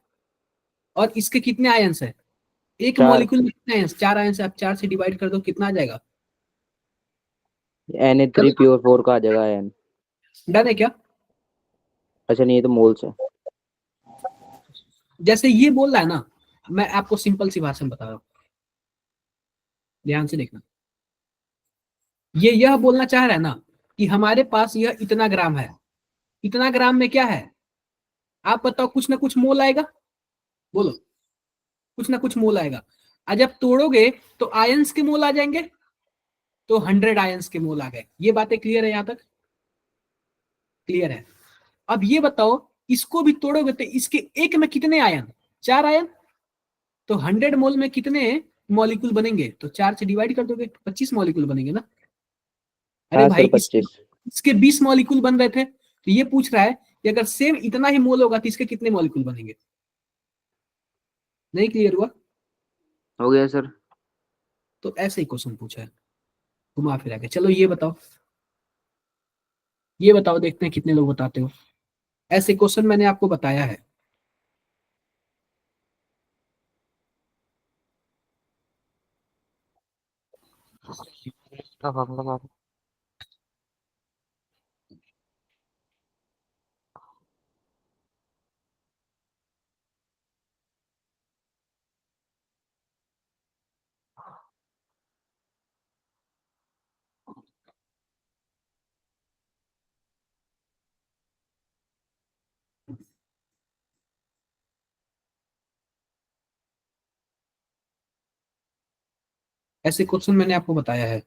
और इसके कितने आयंस है? एक 4। मॉलिक्यूल में कितने आयंस? 4 आयंस है। आप 4 से डिवाइड कर दो, कितना आ जाएगा? Na3PO4 का आ जाएगा आयन। डन है क्या? अच्छा नहीं, ये तो मोल्स है। जैसे ये बोल रहा है ना, मैं आपको सिंपल सी भाषा में बता रहा हूँ, ध्यान से देखना। ये यह बोलना चाह रहा है ना कि हमारे पास यह इतना ग्राम है, इतना ग्राम में क्या है, आप बताओ, कुछ ना कुछ मोल आएगा, बोलो, कुछ ना कुछ मोल आएगा। आज जब तोड़ोगे तो आयंस के मोल आ जाएंगे, तो 100 आयंस के मोल आ गए। ये बातें क्लियर है, यहां तक क्लियर है। अब ये बताओ, इसको भी तोड़ोगे तो इसके एक में कितने आयन, 4 आयन, तो 100 मोल में कितने मॉलिक्यूल बनेंगे, तो 4 से डिवाइड कर दोगे, 25 मॉलिक्यूल बनेंगे ना। अरे हाँ भाई सर 25। इसके 20 मॉलिक्यूल बन रहे थे, तो ये पूछ रहा है कि अगर सेम इतना ही मोल होगा तो इसके कितने मॉलिक्यूल बनेंगे। नहीं क्लियर हुआ? हो गया सर। तो ऐसे ही क्वेश्चन पूछा है घुमा फिरा के। चलो ये बताओ, ये बताओ, देखते हैं कितने लोग बताते हो। ऐसे क्वेश्चन मैंने आपको बताया है। का फॉर्मूला क्या था? ऐसे क्वेश्चन मैंने आपको बताया है।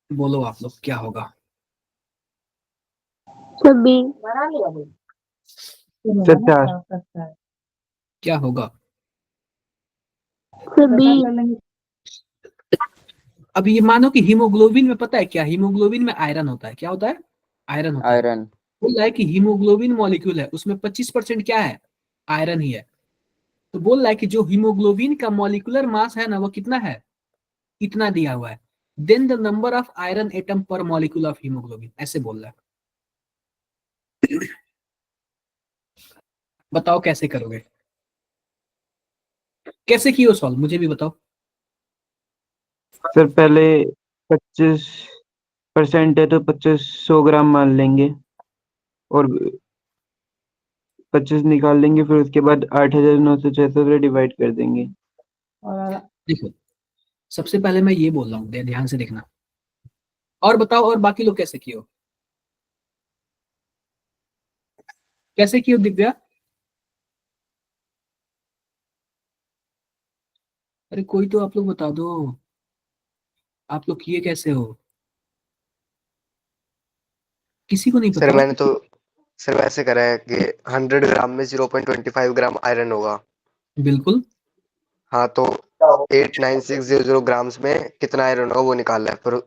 बोलो आप लोग क्या होगा। Sir B. सर 4। क्या होगा? Sir B. अब ये मानो कि हीमोग्लोबिन में पता है क्या, हीमोग्लोबिन में आयरन होता है। क्या होता है? आयरन होता है। आयरन। बोल रहा है कि हीमोग्लोबिन मॉलिक्यूल है, उसमें 25% क्या है, आयरन ही है। तो बोल रहा है कि जो हीमोग्लोबिन का मॉलिक्यूलर मास है ना, वो कितना है, इतना दिया हुआ है। Then the number of iron atom per molecule of haemoglobin, ऐसे बोल रहा है। बताओ कैसे करोगे, कैसे किए सॉल्व, मुझे भी बताओ। सर पहले 25% है तो 2500 ग्राम मान लेंगे और 25 निकाल लेंगे, फिर उसके बाद 8,976 से डिवाइड कर देंगे। देखो सबसे पहले मैं ये बोल रहा हूँ, ध्यान से देखना, और बताओ और बाकी लोग कैसे किए हो, कैसे किए हो दिव्या? अरे कोई तो आप लोग बता दो, आप लोग किए कैसे हो, किसी को नहीं सर पता? मैंने तो सर वैसे करा है कि 100 ग्राम में 0.25 ग्राम आयरन होगा। बिल्कुल। हाँ तो 89600 ग्राम्स में कितना आयरन होगा वो निकालना है, फिर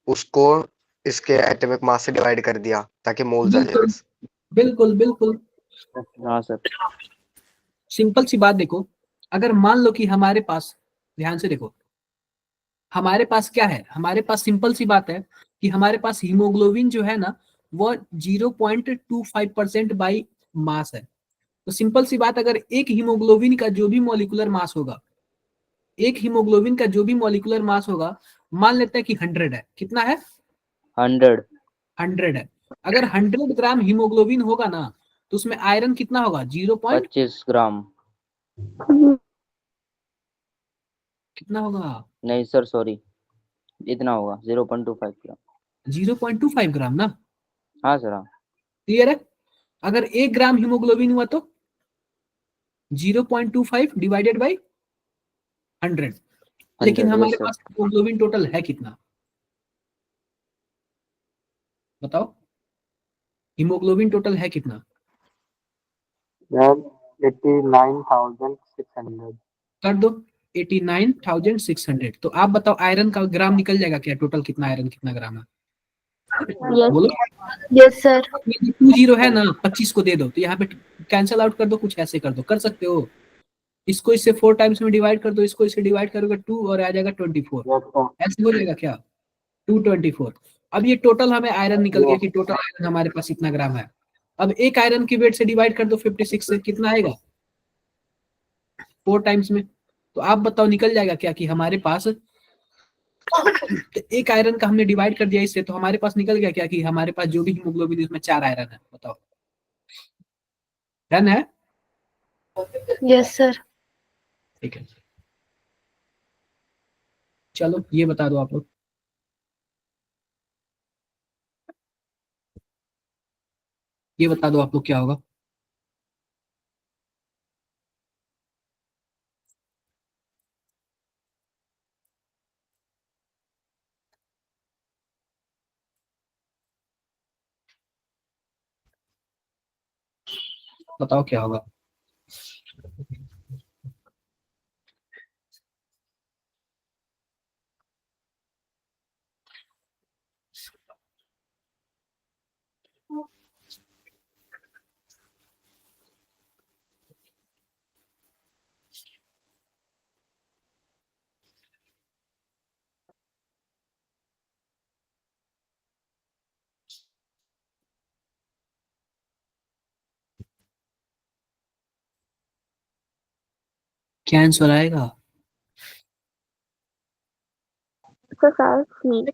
उसको इसके एटॉमिक मास से डिवाइड कर दिया ताकि मोल्स आ जाए बिल्कुल बस। बिल्कुल बिल्कुल। हाँ सर। सिंपल सी बात देखो, अगर मान लो कि हमारे पास, ध्यान से देखो, हमारे पास क्या है, हमारे पास सिंपल सी बात है कि हमारे पास हीमोग्लोबिन जो है ना, वो 0.25% बाई मास है। तो सिंपल सी बात, अगर एक हीमोग्लोबिन का जो भी मॉलिक्यूलर मास होगा, एक हीमोग्लोबिन का जो भी मॉलिक्यूलर मास होगा, मान लेते हैं कि 100 है। कितना है? 100। 100 है। अगर 100 ग्राम हीमोग्लोबिन होगा ना, तो उसमें आयरन कितना होगा, 25 ग्राम। कितना होगा? नहीं सर सॉरी, इतना होगा 0.25 ग्राम। 0.25 ग्राम ना। हाँ सर हाँ। क्लियर है? अगर 1 ग्राम हीमोग्लोबिन हुआ तो 0.25 डिवाइडेड बाई 100। लेकिन 100 यस हमारे सर। पास हीमोग्लोबिन टोटल है कितना, बताओ, हीमोग्लोबिन टोटल है कितना? यार 89,600। कर दो, 89,600। तो आप बताओ आयरन का ग्राम निकल जाएगा क्या? टोटल कितना आयरन कितना ग्राम है? यस बोलो। Yes sir. 2 0 है ना, 25 को दे दो तो यहाँ पे कैंसिल आउट कर दो, कुछ ऐसे कर दो, कर सकते हो। इसको इससे 4 टाइम्स में डिवाइड कर दो, इसको इससे डिवाइड करोगे 2 और आ जाएगा 24। ऐसे हो जाएगा क्या? 224। अब ये टोटल हमें आयरन निकल गया कि टोटल आयरन हमारे पास इतना ग्राम है। अब एक आयरन की वेट से डिवाइड कर दो 56 से, कितना आएगा? 4 टाइम्स में। तो आप बताओ निकल जाएगा क्या कि हमारे पास एक आयरन का हमने डिवाइड कर दिया इससे, तो हमारे पास निकल गया क्या कि हमारे पास जो भी हीमोग्लोबिन है उसमें 4 आयरन है। बताओ डन है? Yes sir. ठीक है, चलो ये बता दो आप लोग। ये बता दो आप लोग क्या होगा? बताओ क्या होगा? क्या आंसर आएगा? सर सी।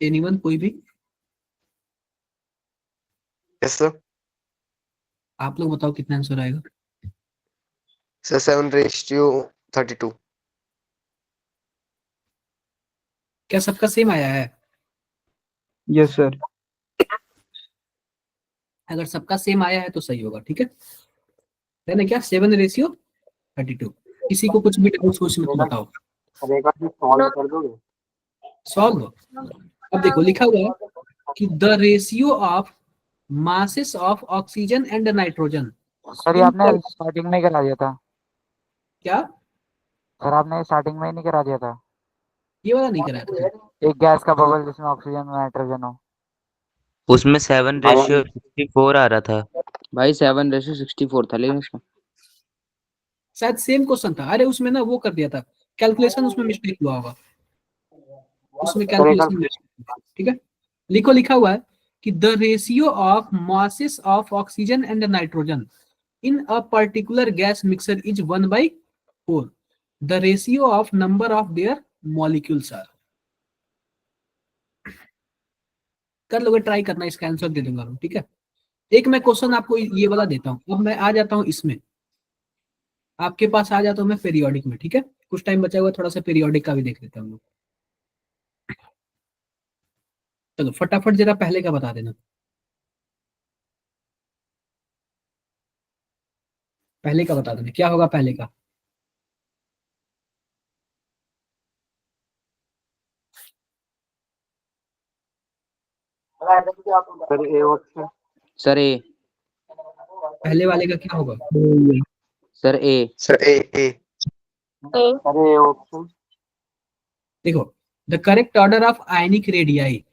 एनीवन, कोई भी? Yes sir. आप लोग बताओ कितना आंसर आएगा? सर 7:32। क्या सबका सेम आया है? Yes sir. अगर सबका सेम आया है तो सही होगा, ठीक है ना? क्या 7:32? किसी को कुछ भी डाउट सोच मत बताओ। सॉल्व। अब देखो लिखा हुआ है कि the ratio of masses of oxygen and nitrogen. Sir ये आपने स्टार्टिंग में ही करा दिया था। क्या? सर आपने स्टार्टिंग में ही नहीं करा दिया था? ये वाला नहीं कराया था? एक गैस का बबल जिसमें ऑक्सीजन और नाइट्रोजन हो। उसमें 7:64 आ रहा था। भाई 7:64 था, लेकिन उसमें शायद सेम क्वेश्चन था। अरे उसमें ना वो कर दिया था कैलकुलेशन, उसमें मिस्टेक हुआ होगा, उसमें कैलकुलेशन। ठीक है, लिखो, लिखा हुआ है कि the ratio of masses of oxygen and nitrogen in a particular gas mixer is 1/4। The ratio of number of their molecules are. कर लोगे, ट्राई करना, इसका आंसर दे दूंगा मैं, ठीक है। एक मैं क्वेश्चन आपको ये वाला देता हूं। अब मैं आ जाता हूं इसमें, आपके पास आ जाता हूं मैं पीरियोडिक में, ठीक है। कुछ टाइम बचा हुआ, थोड़ा सा पीरियोडिक का भी देख लेते हैं हम लोग। चलो फटाफट जरा पहले का बता देना। पहले का बता देना, क्या होगा पहले का? सर ए। पहले वाले का क्या होगा? सर ए। सर ए। देखो, the correct order of ionic radii.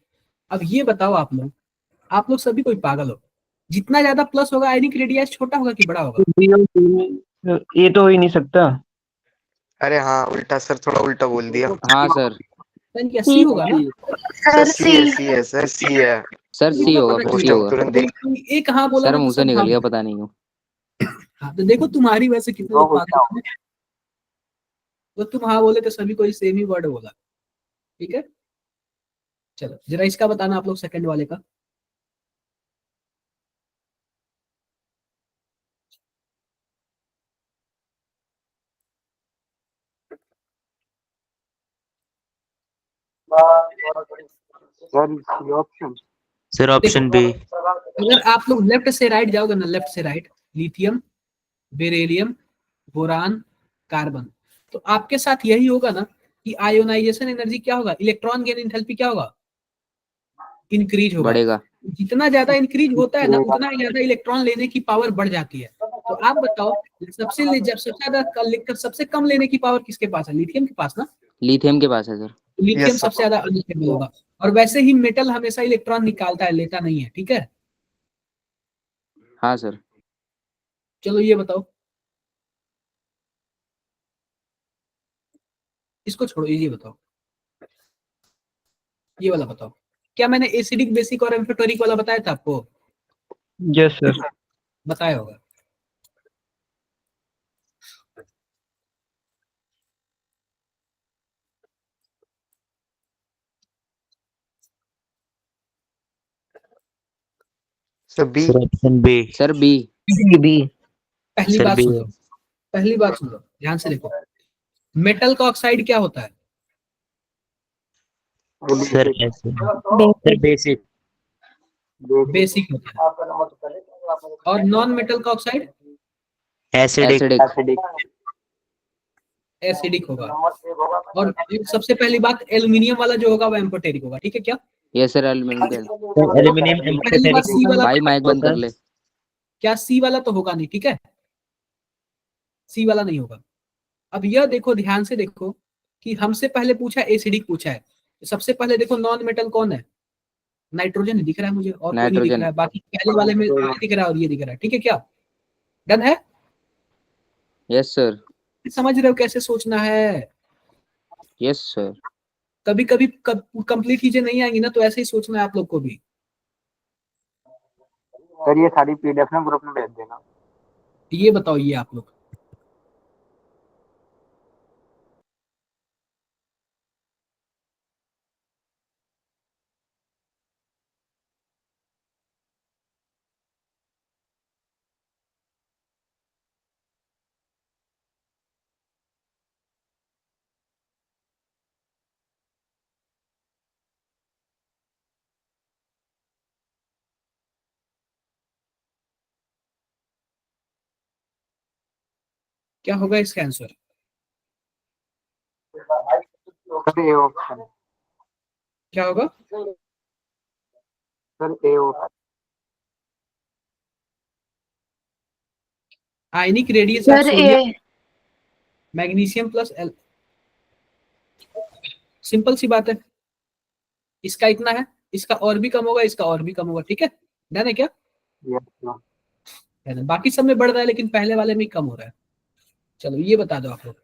अब ये बताओ आप लोग सभी कोई पागल हो, जितना ज्यादा प्लस होगा आयनिक रेडियाई छोटा होगा कि बड़ा होगा? ये तो हो ही नहीं सकता। अरे हाँ, उल्टा सर, थोड़ा उल्टा बोल दिया। हाँ सर। क्या सी होगा ना? सर सी है सर, सी है। सर सी होगा, फिर उस सी टाइम होगा। तुरंत देख। एक हाँ बोला सर ना तो मुंह से सब निकल हाँ गया, बोला। पता नहीं क्यों। हाँ तो देखो तुम्हारी वैसे कितने लोग पागल हैं। तो तुम हाँ बोले तो सभी कोई सेम ही वर्ड बोला, ठीक है। चलो जरा इसका बताना आप लोग, सेकंड वाले का। Sir option B. अगर आप लोग लेफ्ट से राइट जाओगे ना, लेफ्ट से right, lithium, beryllium, boron, carbon. तो आपके साथ यही होगा ना कि आयोनाइजेशन एनर्जी क्या होगा, इलेक्ट्रॉन गेन एंथैल्पी क्या होगा, इंक्रीज होगा। बढ़ेगा। जितना ज्यादा इंक्रीज होता है ना उतना ही ज्यादा इलेक्ट्रॉन लेने की पावर बढ़ जाती है। तो आप बताओ जब सबसे ज्यादा सबसे कम लेने की पावर किसके पास है, लिथियम के पास ना। लिथियम के पास है सर। लिथियम यस सबसे ज्यादा अनस्टेबल होगा। और वैसे ही मेटल हमेशा इलेक्ट्रॉन निकालता है, लेता नहीं है, ठीक है। हाँ सर। चलो ये बताओ, इसको छोड़ो, ये बताओ, ये वाला बताओ। क्या मैंने एसिडिक, बेसिक और एम्फिटोरिक वाला बताया था आपको, यस सर। बताया होगा। Sir B. Sir option B. Sir B. B. पहली सर बात बी सुन लो, पहली बात सुन लो, ध्यान से देखो। मेटल का ऑक्साइड क्या होता है, सर ऐसे सर बेसिक। बेसिक होता है। और नॉन मेटल का ऑक्साइड एसिडिक। एसिडिक। एसिडिक होगा। और सबसे पहली बात, एल्यूमिनियम वाला जो होगा वो एम्फोटेरिक होगा, ठीक है क्या। यस सर एल्यूमिनियम के। सर एल्यूमिनियम पहली बात, एम्फोटेरिक सी वाला भाई माइक बंद होता कर है। ले। क्या सी वाला तो होगा नहीं, ठीक है, सी वाला नहीं होगा। अब यह देखो, ध्यान से देखो कि हमसे पहले पूछा एसिडिक पूछा है, तो सबसे पहले देखो नॉन मेटल कौन है, नाइट्रोजन ही दिख रहा है मुझे, और कोई नहीं दिख नाइट्रोजन। रहा है। बाकी पहले वाले में ये दिख रहा है और ये दिख रहा है, ठीक है क्या, डन है। Yes sir. समझ रहे हो कैसे सोचना है। Yes sir. कभी कभी कंप्लीट चीजें नहीं आएंगी ना, तो ऐसे ही सोचना है आप लोग को भी। सर ये सारी पीडीएफ ना ग्रुप में भेज देना। ये बताओ, ये आप लोग क्या होगा इसका आंसर, सर ए ऑप्शन। क्या होगा। Sir A option. Ionic radius of sir sodium magnesium plus L, simple सी बात है। इसका इतना है, इसका और भी कम होगा, इसका और भी कम होगा, ठीक है, डन है क्या। डन है। बाकी सब में बढ़ रहा है लेकिन पहले वाले में ही कम हो रहा है। चलो ये बता दो आप लोग,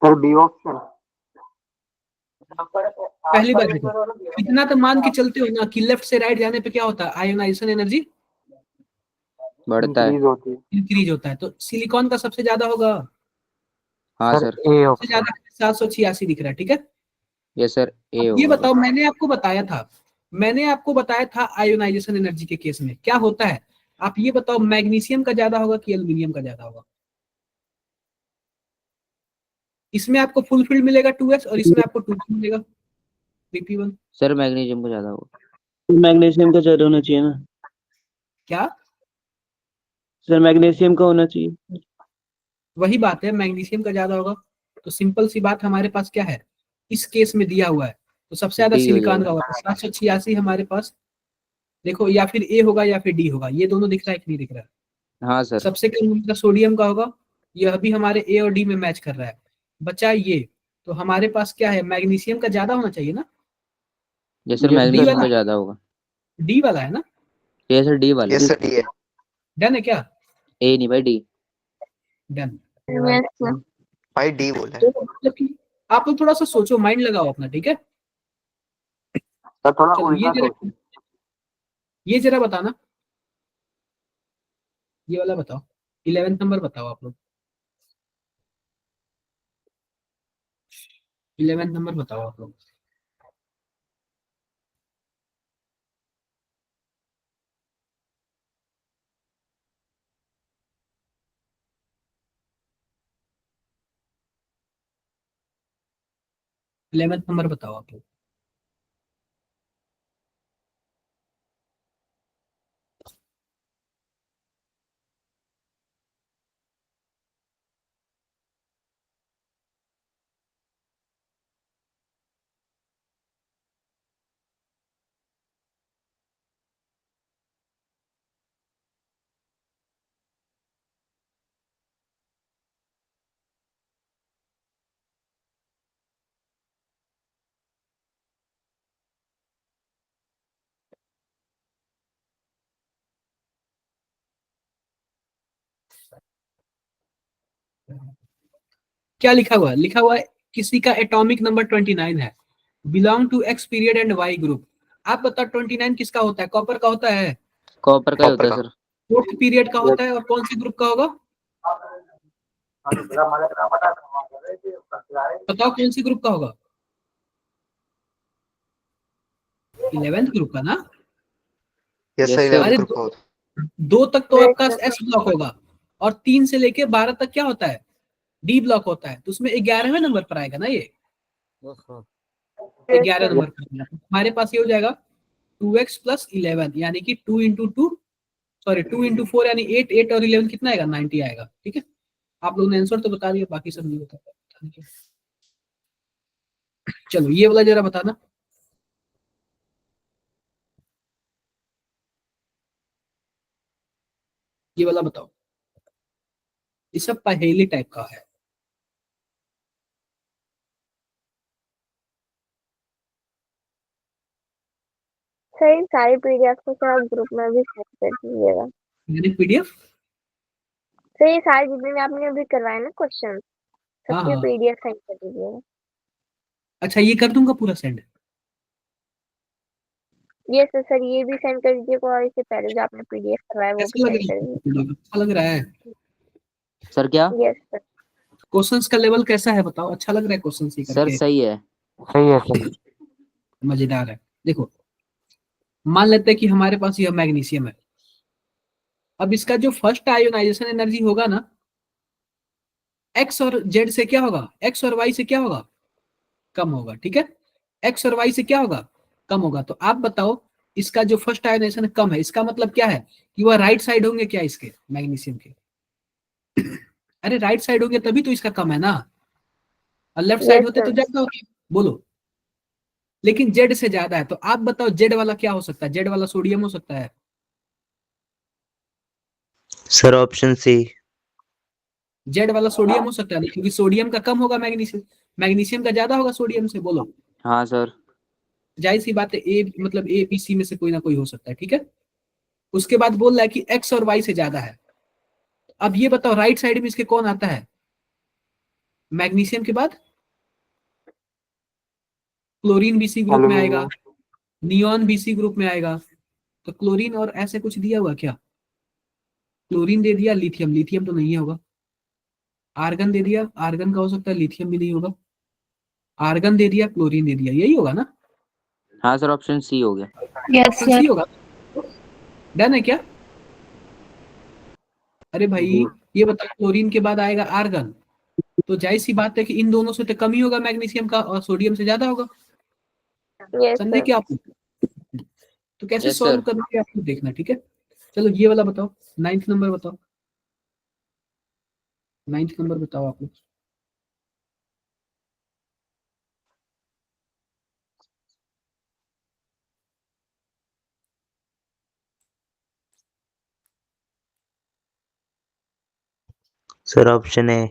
सर बी ऑप्शन। पहली बात देखो, इतना तो मान के चलते हो ना कि लेफ्ट से राइट जाने पे क्या होता है, आयोनाइजेशन एनर्जी बढ़ता है। इंक्रीज होती है। इंक्रीज होता है। तो सिलिकॉन का सबसे ज्यादा होगा, हाँ सर सर। ए सबसे ऑप्शन। ज्यादा 786 दिख रहा है, ठीक है। यस सर ए अब ये होगा बताओ, फिर। मैंने आपको बताया था आयोनाइजेशन एनर्जी के केस में क्या होता है। आप ये बताओ, मैग्नीशियम का ज्यादा होगा कि एल्यूमिनियम का ज्यादा होगा। इसमें आपको फुल फील्ड मिलेगा 2s और इसमें आपको 2p मिलेगा 3p1। सर मैग्नीशियम को ज्यादा होगा। मैग्नीशियम का ज्यादा होना चाहिए ना क्या, सर, मैग्नीशियम का होना चाहिए। वही बात है, मैग्नीशियम का ज्यादा होगा। तो सिंपल सी बात, हमारे पास क्या है, इस केस में दिया हुआ है, तो सबसे ज्यादा डी हो सिलिकॉन का जाएगा। होगा। 786 हमारे पास, देखो या फिर ए होगा या फिर डी होगा, ये दोनों दिख रहा है कि नहीं दिख रहा है। हाँ सर। सबसे कम हमारा सोडियम का होगा, यह भी हमारे ए और डी में मैच कर रहा है। बचा ये, तो हमारे पास क्या है, मैग्नीशियम का ज्यादा होना चाहिए ना, yes sir yes D magnesium वाला, का ज्यादा होगा। डी वाला है ना, ये सर डी वाला यस है। सर डी है। डन है क्या, ए नहीं भाई डी। डन। यस भाई डी बोला है। तो मतलब कि आप लोग थोड़ा सा सोचो, माइंड लगाओ अपना, ठीक है। सर थोड़ा चलो उल्टा सोच। ये जरा बताना, ये वाला बताओ, 11th नंबर बताओ आप लोग, 11th नंबर बताओ आप लोग। 11th नंबर बताओ आप लोग। क्या लिखा हुआ है? लिखा हुआ है किसी का एटॉमिक नंबर 29 है, belong to X period and Y group. आप बताओ 29 किसका होता है? कॉपर का होता है, कॉपर का ही होता है कॉपर सर। फोर्थ पीरियड का होता है, और कौन से ग्रुप का होगा? बताओ कौन सी ग्रुप का होगा? 11th ग्रुप का ना? Yes Yes, sir, sir. 11th अरे ग्रुप का होता दो तक तो Yes, आपका sir. एस ब्लॉक होगा, और 3 से लेके 12 तक क्या होता है? डी ब्लॉक होता है। तो उसमें 11वें नंबर पर आएगा ना ये, 11 sir. नंबर पर। हमारे पास ये हो जाएगा 2x प्लस 11, यानी कि 2 इंटू 2, सॉरी 2 इंटू 4 यानी 8, 8 और 11 कितना आएगा? 90 आएगा। ठीक है, आप लोगों ने आंसर तो बता दिया, बाकी सब नहीं बता पाया। चलो ये वाला जरा बताना। ये वाला बताओ, ये सब पहेली टाइप का है। सर इन सारे पीडीएफ को सर आप ग्रुप में भी सेंड कर दीजिएगा। यानी पीडीएफ? सर ये सारे जितने भी आपने अभी करवाए ना क्वेश्चन, हाँ सबके हाँ, पीडीएफ सेंड कर दीजिएगा। अच्छा ये कर दूंगा पूरा सेंड। ये सर ये भी सेंड कर दीजिएगा, और इससे पहले जो आपने पीडीएफ करवाया वो भी कैसा लग सेंड कर दीजिए। रहा है? अच्छा लग रहा है? सर क्या? Yes sir. क्वेश्चंस का लेवल कैसा है बताओ? अच्छा लग रहा है क्वेश्चंस ही सर करके? सही है। सही है सर। मजेदार है। देखो मान लेते हैं कि हमारे पास यह मैग्नीशियम है। अब इसका जो फर्स्ट आयोनाइजेशन एनर्जी होगा ना, एक्स और जेड से क्या होगा? एक्स और वाई से क्या होगा? कम होगा। ठीक है, एक्स और वाई से क्या होगा? कम होगा। तो आप बताओ इसका जो फर्स्ट आयोनाइजेशन कम है, इसका मतलब क्या है? कि वह राइट साइड होंगे क्या इसके, मैग्नीशियम के? अरे राइट साइड होंगे तभी तो इसका कम है ना, और लेफ्ट साइड यस होते तो सर। ज्यादा होता। बोलो। लेकिन जेड से ज्यादा है, तो आप बताओ जेड वाला क्या हो सकता है? जेड वाला सोडियम हो सकता है। Sir option C. जेड वाला सोडियम हो सकता है, क्योंकि सोडियम का कम होगा मैग्नीशियम, मैग्नीशियम का ज्यादा होगा सोडियम से। बोलो, हाँ सर। जाहिर सी बात है, ए मतलब ए बी सी में से कोई ना कोई हो सकता है। ठीक है, उसके बाद बोल रहा है कि एक्स और वाई से ज्यादा है। अब ये बताओ राइट साइड में इसके कौन आता है? मैग्नीशियम के बाद क्लोरीन बीसी ग्रुप में आएगा, नियॉन बीसी ग्रुप में आएगा। तो क्लोरीन और ऐसे कुछ दिया हुआ क्या? क्लोरीन दे दिया, लिथियम, लिथियम तो नहीं होगा। आर्गन दे दिया, आर्गन का हो सकता है, लिथियम भी नहीं होगा। आर्गन दे दिया, क्लोरीन दे दिया, यही होगा ना? हाँ सर ऑप्शन सी हो गया। यस ऑप्शन सी होगा। डन है क्या? अरे भाई ये बताओ क्लोरीन के बाद आएगा आर्गन, तो जाहिर सी बात है कि इन दोनों से तो कम ही होगा मैग्नीशियम का, और सोडियम से ज्यादा होगा। यस समझे सर। क्या आप? तो कैसे Yes, सॉल्व sir. करोगे आप लोग देखना। ठीक है, चलो ये वाला बताओ, 9th नंबर बताओ। 9th नंबर बताओ आप लोग। Sir option A.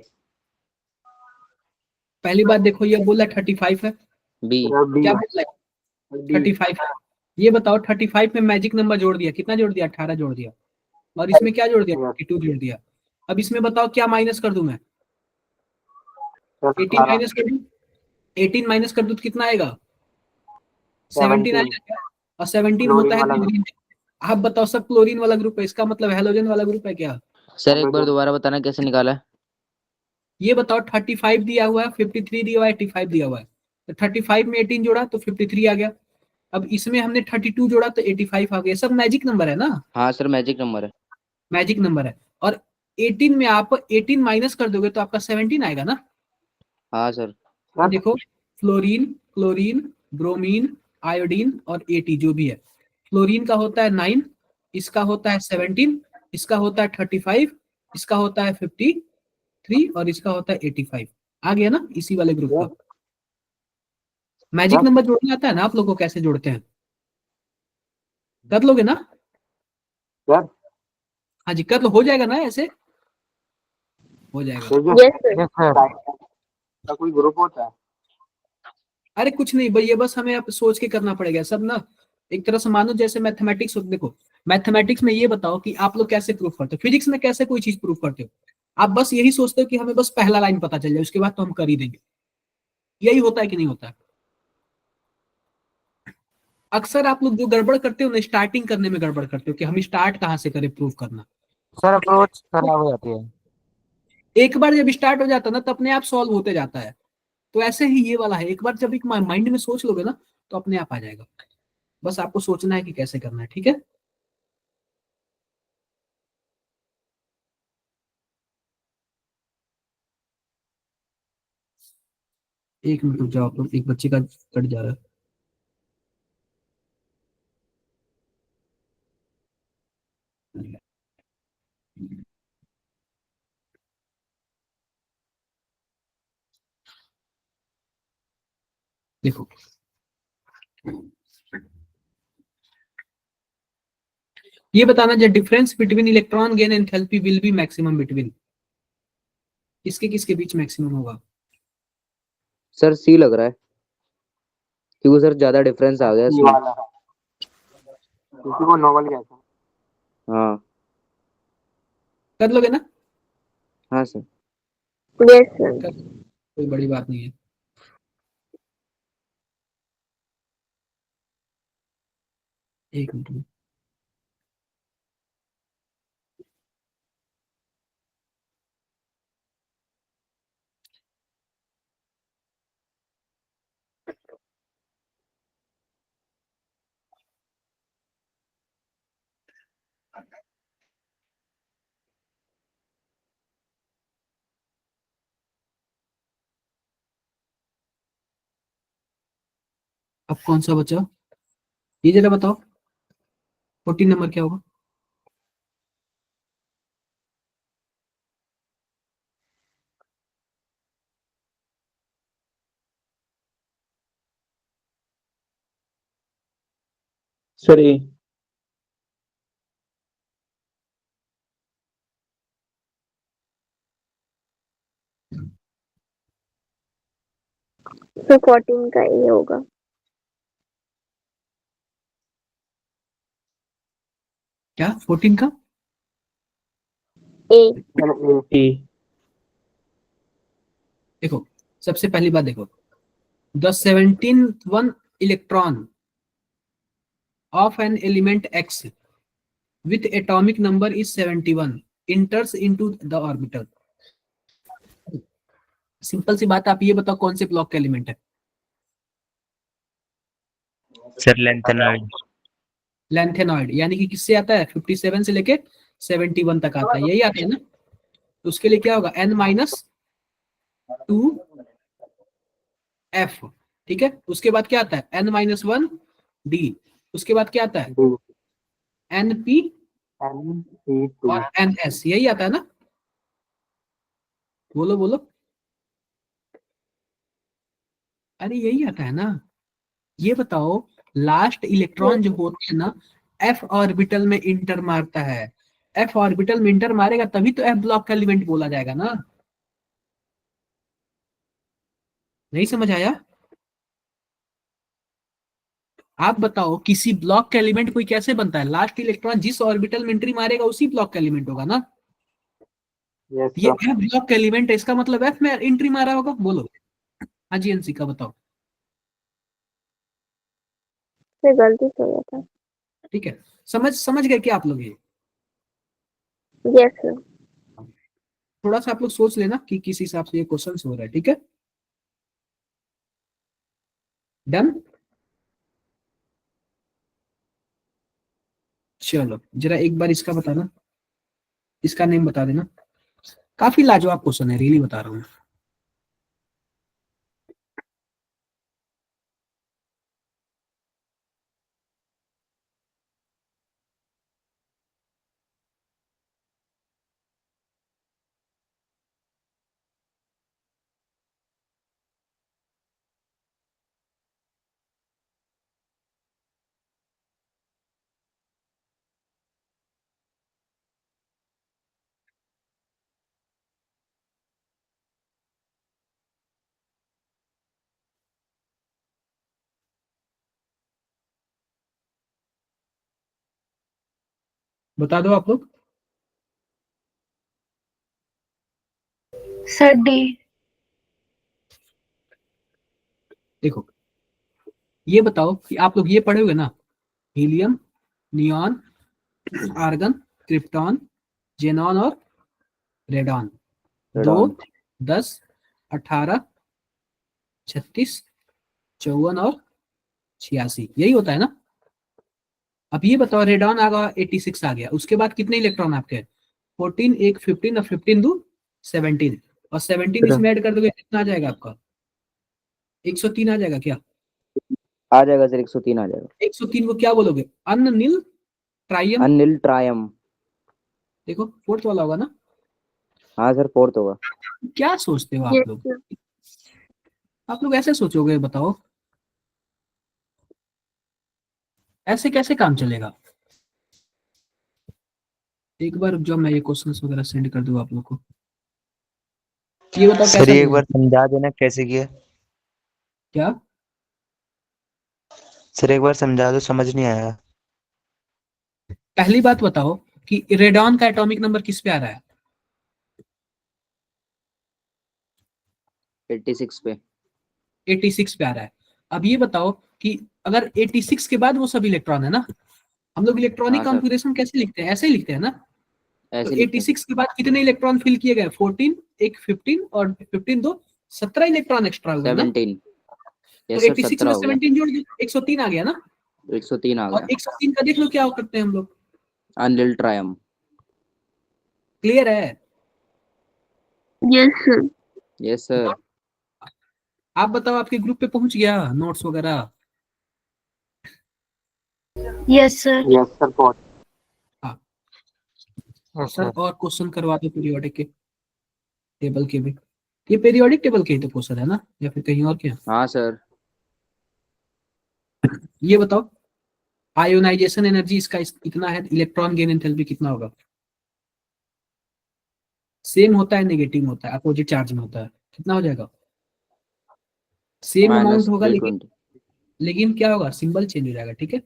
पहली बात देखो, ये बोला 35 है। बी। क्या बोला है? 35 है। ये बताओ 35 में मैजिक नंबर जोड़ दिया, कितना जोड़ दिया? 18 जोड़ दिया, और इसमें क्या जोड़ दिया? 32 जोड़ दिया। अब इसमें बताओ क्या माइनस कर दूं मैं? 18 माइनस कर दूं, 18 माइनस कर दूं तो कितना आएगा? 17 आएगा क्या? और 17 होता है क्लोरीन। आप बताओ सब क्लोरीन वाला ग्रुप है, इसका मतलब हेलोजन वाला ग्रुप है क्या? सर एक बार दोबारा बताना कैसे निकाला है? ये बताओ 35 दिया हुआ है, 53 दिया हुआ है, 85 दिया हुआ है। तो 35 में 18 जोड़ा तो 53 आ गया। अब इसमें हमने 32 जोड़ा तो 85 आ गया। सब मैजिक नंबर है ना? हाँ सर मैजिक नंबर है। मैजिक नंबर है। और 18 में आप 18 माइनस कर दोगे तो आपका 17 आएगा ना? हाँ सर। देखो फ्लोरीन, क्लोरीन, ब्रोमीन, आयोडीन और एटी जो भी है। फ्लोरीन का होता है 9, इसका होता है 17, इसका होता है 35, इसका होता है 53 और इसका होता है 85। आ गया ना इसी वाले ग्रुप का। मैजिक नंबर जोड़ना आता है ना आप लोगों को, कैसे जोड़ते हैं? कर लोगे ना? हाँ जी कर लो, हो जाएगा ना ऐसे? हो जाएगा। Yes sir. कोई ग्रुप होता है? अरे कुछ नहीं भाई, ये बस हमें अब सोच के करना पड़ेगा सब ना। एक तरह से मानो जैसे मैथमेटिक्स, देखो मैथमेटिक्स में ये बताओ कि आप लोग कैसे प्रूफ करते हो, फिजिक्स में कैसे कोई चीज प्रूफ करते हो? आप बस यही सोचते हो कि हमें बस पहला लाइन पता चल जाए, उसके बाद तो हम कर ही देंगे। यही होता है कि नहीं होता है? अक्सर आप लोग जो गड़बड़ करते हो ना, स्टार्टिंग करने में गड़बड़ करते हो कि हम स्टार्ट कहाँ से करें प्रूफ करना। सर अप्रोच खराब हो जाती है। एक बार जब स्टार्ट हो जाता है ना तो अपने आप सॉल्व होते जाता है। तो ऐसे ही ये वाला है, एक बार जब एक माइंड में सोच लोगे ना तो अपने आप आ जाएगा। बस आपको सोचना है कि कैसे करना है, ठीक है? एक मिनट रुक जाओ आप लोग, एक बच्चे का कट जा रहा है। देखो ये बताना, जो difference between electron gain enthalpy will be maximum between, किसके किसके बीच मैक्सिमम होगा? सर सी लग रहा है, क्योंकि सर ज्यादा डिफरेंस आ गया ये इसमें। वाला क्योंकि वो नोबल गया था। हाँ कर लोगे ना? हाँ सर। Yes sir. कोई बड़ी बात नहीं है। एक मिनट। अब कौन सा बचा ये जरा बताओ, 14 नंबर क्या होगा? सर ए। सर 14 का ये होगा। क्या 14 का? ए। ए। देखो सबसे पहली बात देखो, the 17th one electron of an element x with atomic number is 71 enters into the orbital। Simple सी बात, आप ये बताओ कौन से ब्लॉक का एलिमेंट है? Sir lanthanoid. लेंथेनॉइड, यानी कि किससे आता है? 57 से लेके 71 तक आता है, यही आता है ना? तो उसके लिए क्या होगा? n माइनस 2 f, ठीक है? उसके बाद क्या आता है? n माइनस 1 d, उसके बाद क्या आता है? np और ns, यही आता है ना? बोलो बोलो, अरे यही आता है ना? ये बताओ लास्ट इलेक्ट्रॉन जो होते हैं ना, f ऑर्बिटल में इंटर मारता है। f ऑर्बिटल में इंटर मारेगा तभी तो f ब्लॉक का एलिमेंट बोला जाएगा ना? नहीं समझ आया? आप बताओ किसी ब्लॉक का एलिमेंट कोई कैसे बनता है? लास्ट इलेक्ट्रॉन जिस ऑर्बिटल में एंट्री मारेगा उसी ब्लॉक का एलिमेंट होगा ना? ये f ब्लॉक का एलिमेंट है, इसका मतलब f में एंट्री मारा होगा। बोलो। हाँ जी अंशिका बताओ। से गलती से हो गया था। ठीक है, समझ गए क्या आप लोग? ये यस सर। थोड़ा सा आप लोग सोच लेना कि किस हिसाब से ये क्वेश्चन हो रहा है, ठीक है? डन। चलो जरा एक बार इसका बताना, इसका नेम बता देना। काफी लाजवाब क्वेश्चन है, रियली बता रहा हूँ। बता दो आप लोग। Sir D. देखो ये बताओ कि आप लोग ये पढ़े हुए ना, helium, neon, argon, krypton, xenon और रेडॉन। 2, रेडॉन 10, 18, 36, 54 और 86, यही होता है ना। अब ये बताओ रेडॉन आ गया 86 आ गया, उसके बाद कितने इलेक्ट्रॉन आपके हैं? 14, एक 15 और 15 2 17, और 17 इसमें ऐड कर दोगे कितना आ जाएगा आपका? 103 आ जाएगा क्या? आ जाएगा सर, 103 आ जाएगा। 103 को क्या बोलोगे? अननील ट्राइयम। अनिल ट्रायम। देखो फोर्थ वाला होगा ना। हाँ सर, फोर्थ होगा। क्या सोचते हो आप यस लोग? सर। आप लोग ऐसे सोचोगे? बताओ ऐसे कैसे काम चलेगा? एक बार जब मैं ये क्वेश्चंस वगैरह सेंड कर दूं आप लोग को, ये बताओ सर कैसा ये एक लगेगा? बार समझा देना कैसे किया। क्या? सर एक बार समझा दो, समझ नहीं आया। पहली बात बताओ कि रेडॉन का एटॉमिक नंबर किस पे आ रहा है? 86 पे। 86 पे आ रहा है। अब ये बताओ कि अगर 86 के बाद वो सब इलेक्ट्रॉन है ना, हम लोग इलेक्ट्रॉनिक हाँ सर, कॉन्फ़िगरेशन कैसे लिखते हैं? ऐसे ही लिखते हैं ना। तो ऐसे लिखते हैं। 86 के बाद कितने इलेक्ट्रॉन फिल किए गए? 14, एक 15 और 15 दो 17 इलेक्ट्रॉन एक्स्ट्रा हुए ना। 17। तो यस सर, 86 17 में हो गया। 17 जोड़ दो, 103 आ गया ना। 103 आ और गया। 103 का देख लो क्या करते हैं हम लोग। अनिल ट्रायम। क्लियर है? Yes sir. Yes sir. आप बताओ आपके ग्रुप पे पहुंच गया नोट्स वगैरह? Yes sir. यस सर बहुत। हाँ सर, और क्वेश्चन करवा दो पीरियोडिक के टेबल के भी। ये पीरियोडिक टेबल के ही तो क्वेश्चन है ना, या फिर कहीं और के? हाँ सर। ये बताओ आयोनाइजेशन एनर्जी इसका इतना है, इलेक्ट्रॉन गेन एंथैल्पी कितना होगा? सेम होता है, नेगेटिव होता है, अपोजिट चार्ज में होता है, कितना हो जाएगा? सेम अमाउंट होगा लेकिन -320। क्या होगा? सिंबल चेंज हो जाएगा। ठीक है,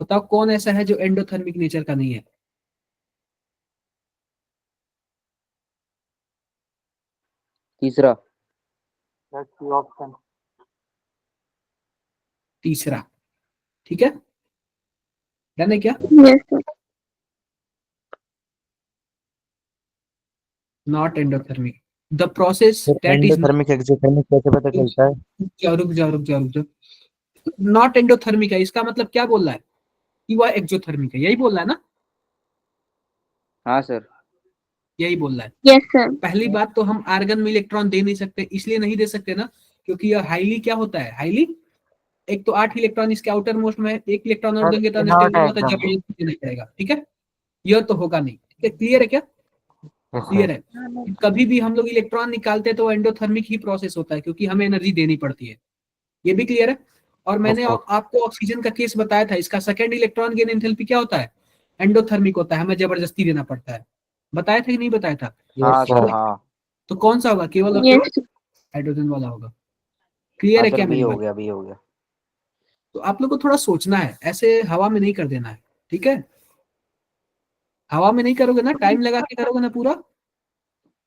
बताओ कौन ऐसा है जो एंडोथर्मिक नेचर का नहीं है? तीसरा। ऑप्शन तीसरा। ठीक है, डन है क्या? Yes sir. Not endothermic. The process sir that is endothermic exothermic कैसे पता चलता है? रुक जाओ। नॉट एंडोथर्मिक है, इसका मतलब क्या बोल रहा है? कि वह एक्सोथर्मिक है, यही बोल रहा है ना? हाँ सर। यही बोल रहा है। Yes sir. पहली बात तो हम आर्गन में इलेक्ट्रॉन दे नहीं सकते, इसलिए नहीं दे सकते ना क्योंकि यह हाईली क्या होता है? हाईली, एक तो 8 इलेक्ट्रॉन इसके आउटर मोस्ट में है, एक इलेक्ट्रॉन और देंगे तो अनस्टेबल होता है, जबरदस्ती देना पड़ेगा। ठीक है, यह तो होगा नहीं। ठीक है, क्लियर है क्या? क्लियर है। कभी भी हम लोग इलेक्ट्रॉन निकालते हैं तो एंडोथर्मिक ही प्रोसेस होता है क्योंकि हमें एनर्जी देनी पड़ती है। ये भी क्लियर है। और मैंने आपको ऑक्सीजन का केस बताया था, इसका सेकेंड इलेक्ट्रॉन गेन एंथैल्पी क्या होता है? एंडोथर्मिक होता है, हमें जबरदस्ती देना पड़ता है। बताया था कि नहीं बताया था? हाँ सर। हाँ। तो कौन सा होगा? केवल और यस केवल हाइड्रोजन वाला होगा। क्लियर हाँ है सर, क्या बी मेरी हो बात? गया, बी हो गया। तो आप लोग को थोड़ा सोचना है, ऐसे हवा में नहीं कर देना है। ठीक है, हवा में नहीं करोगे ना, टाइम लगा के करोगे ना पूरा।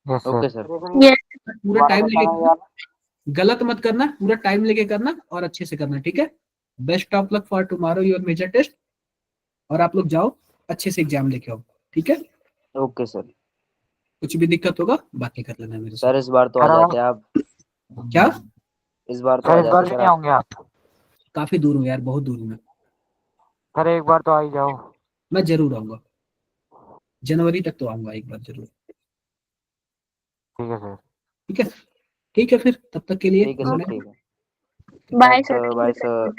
Okay sir. यस। पूरा टाइम लेके करना, गलत मत करना, पूरा टाइम लेके करना और अच्छे से करना। ठीक है, best of luck for tomorrow your major test. और आप लोग जाओ अच्छे से एग्जाम लेके आओ। ठीक है, ओके सर। कुछ भी दिक्कत होगा बातें कर लेना मेरे से। सर इस बार तो आ जाते आप। क्या? इस बार तो आ जाते सर आप। होंगे आप? काफी दूर हूँ यार, बहुत दूर हूँ मैं। सर एक बार तो आ ही जाओ। मैं जरूर आऊंगा, जनवरी तक तो आऊंगा एक बार जरूर। ठीक है सर। ठीक है, ठीक है फिर तब तक के लिए ठीक है सर, ठीक है। Bye thanks sir. Sir, bye sir.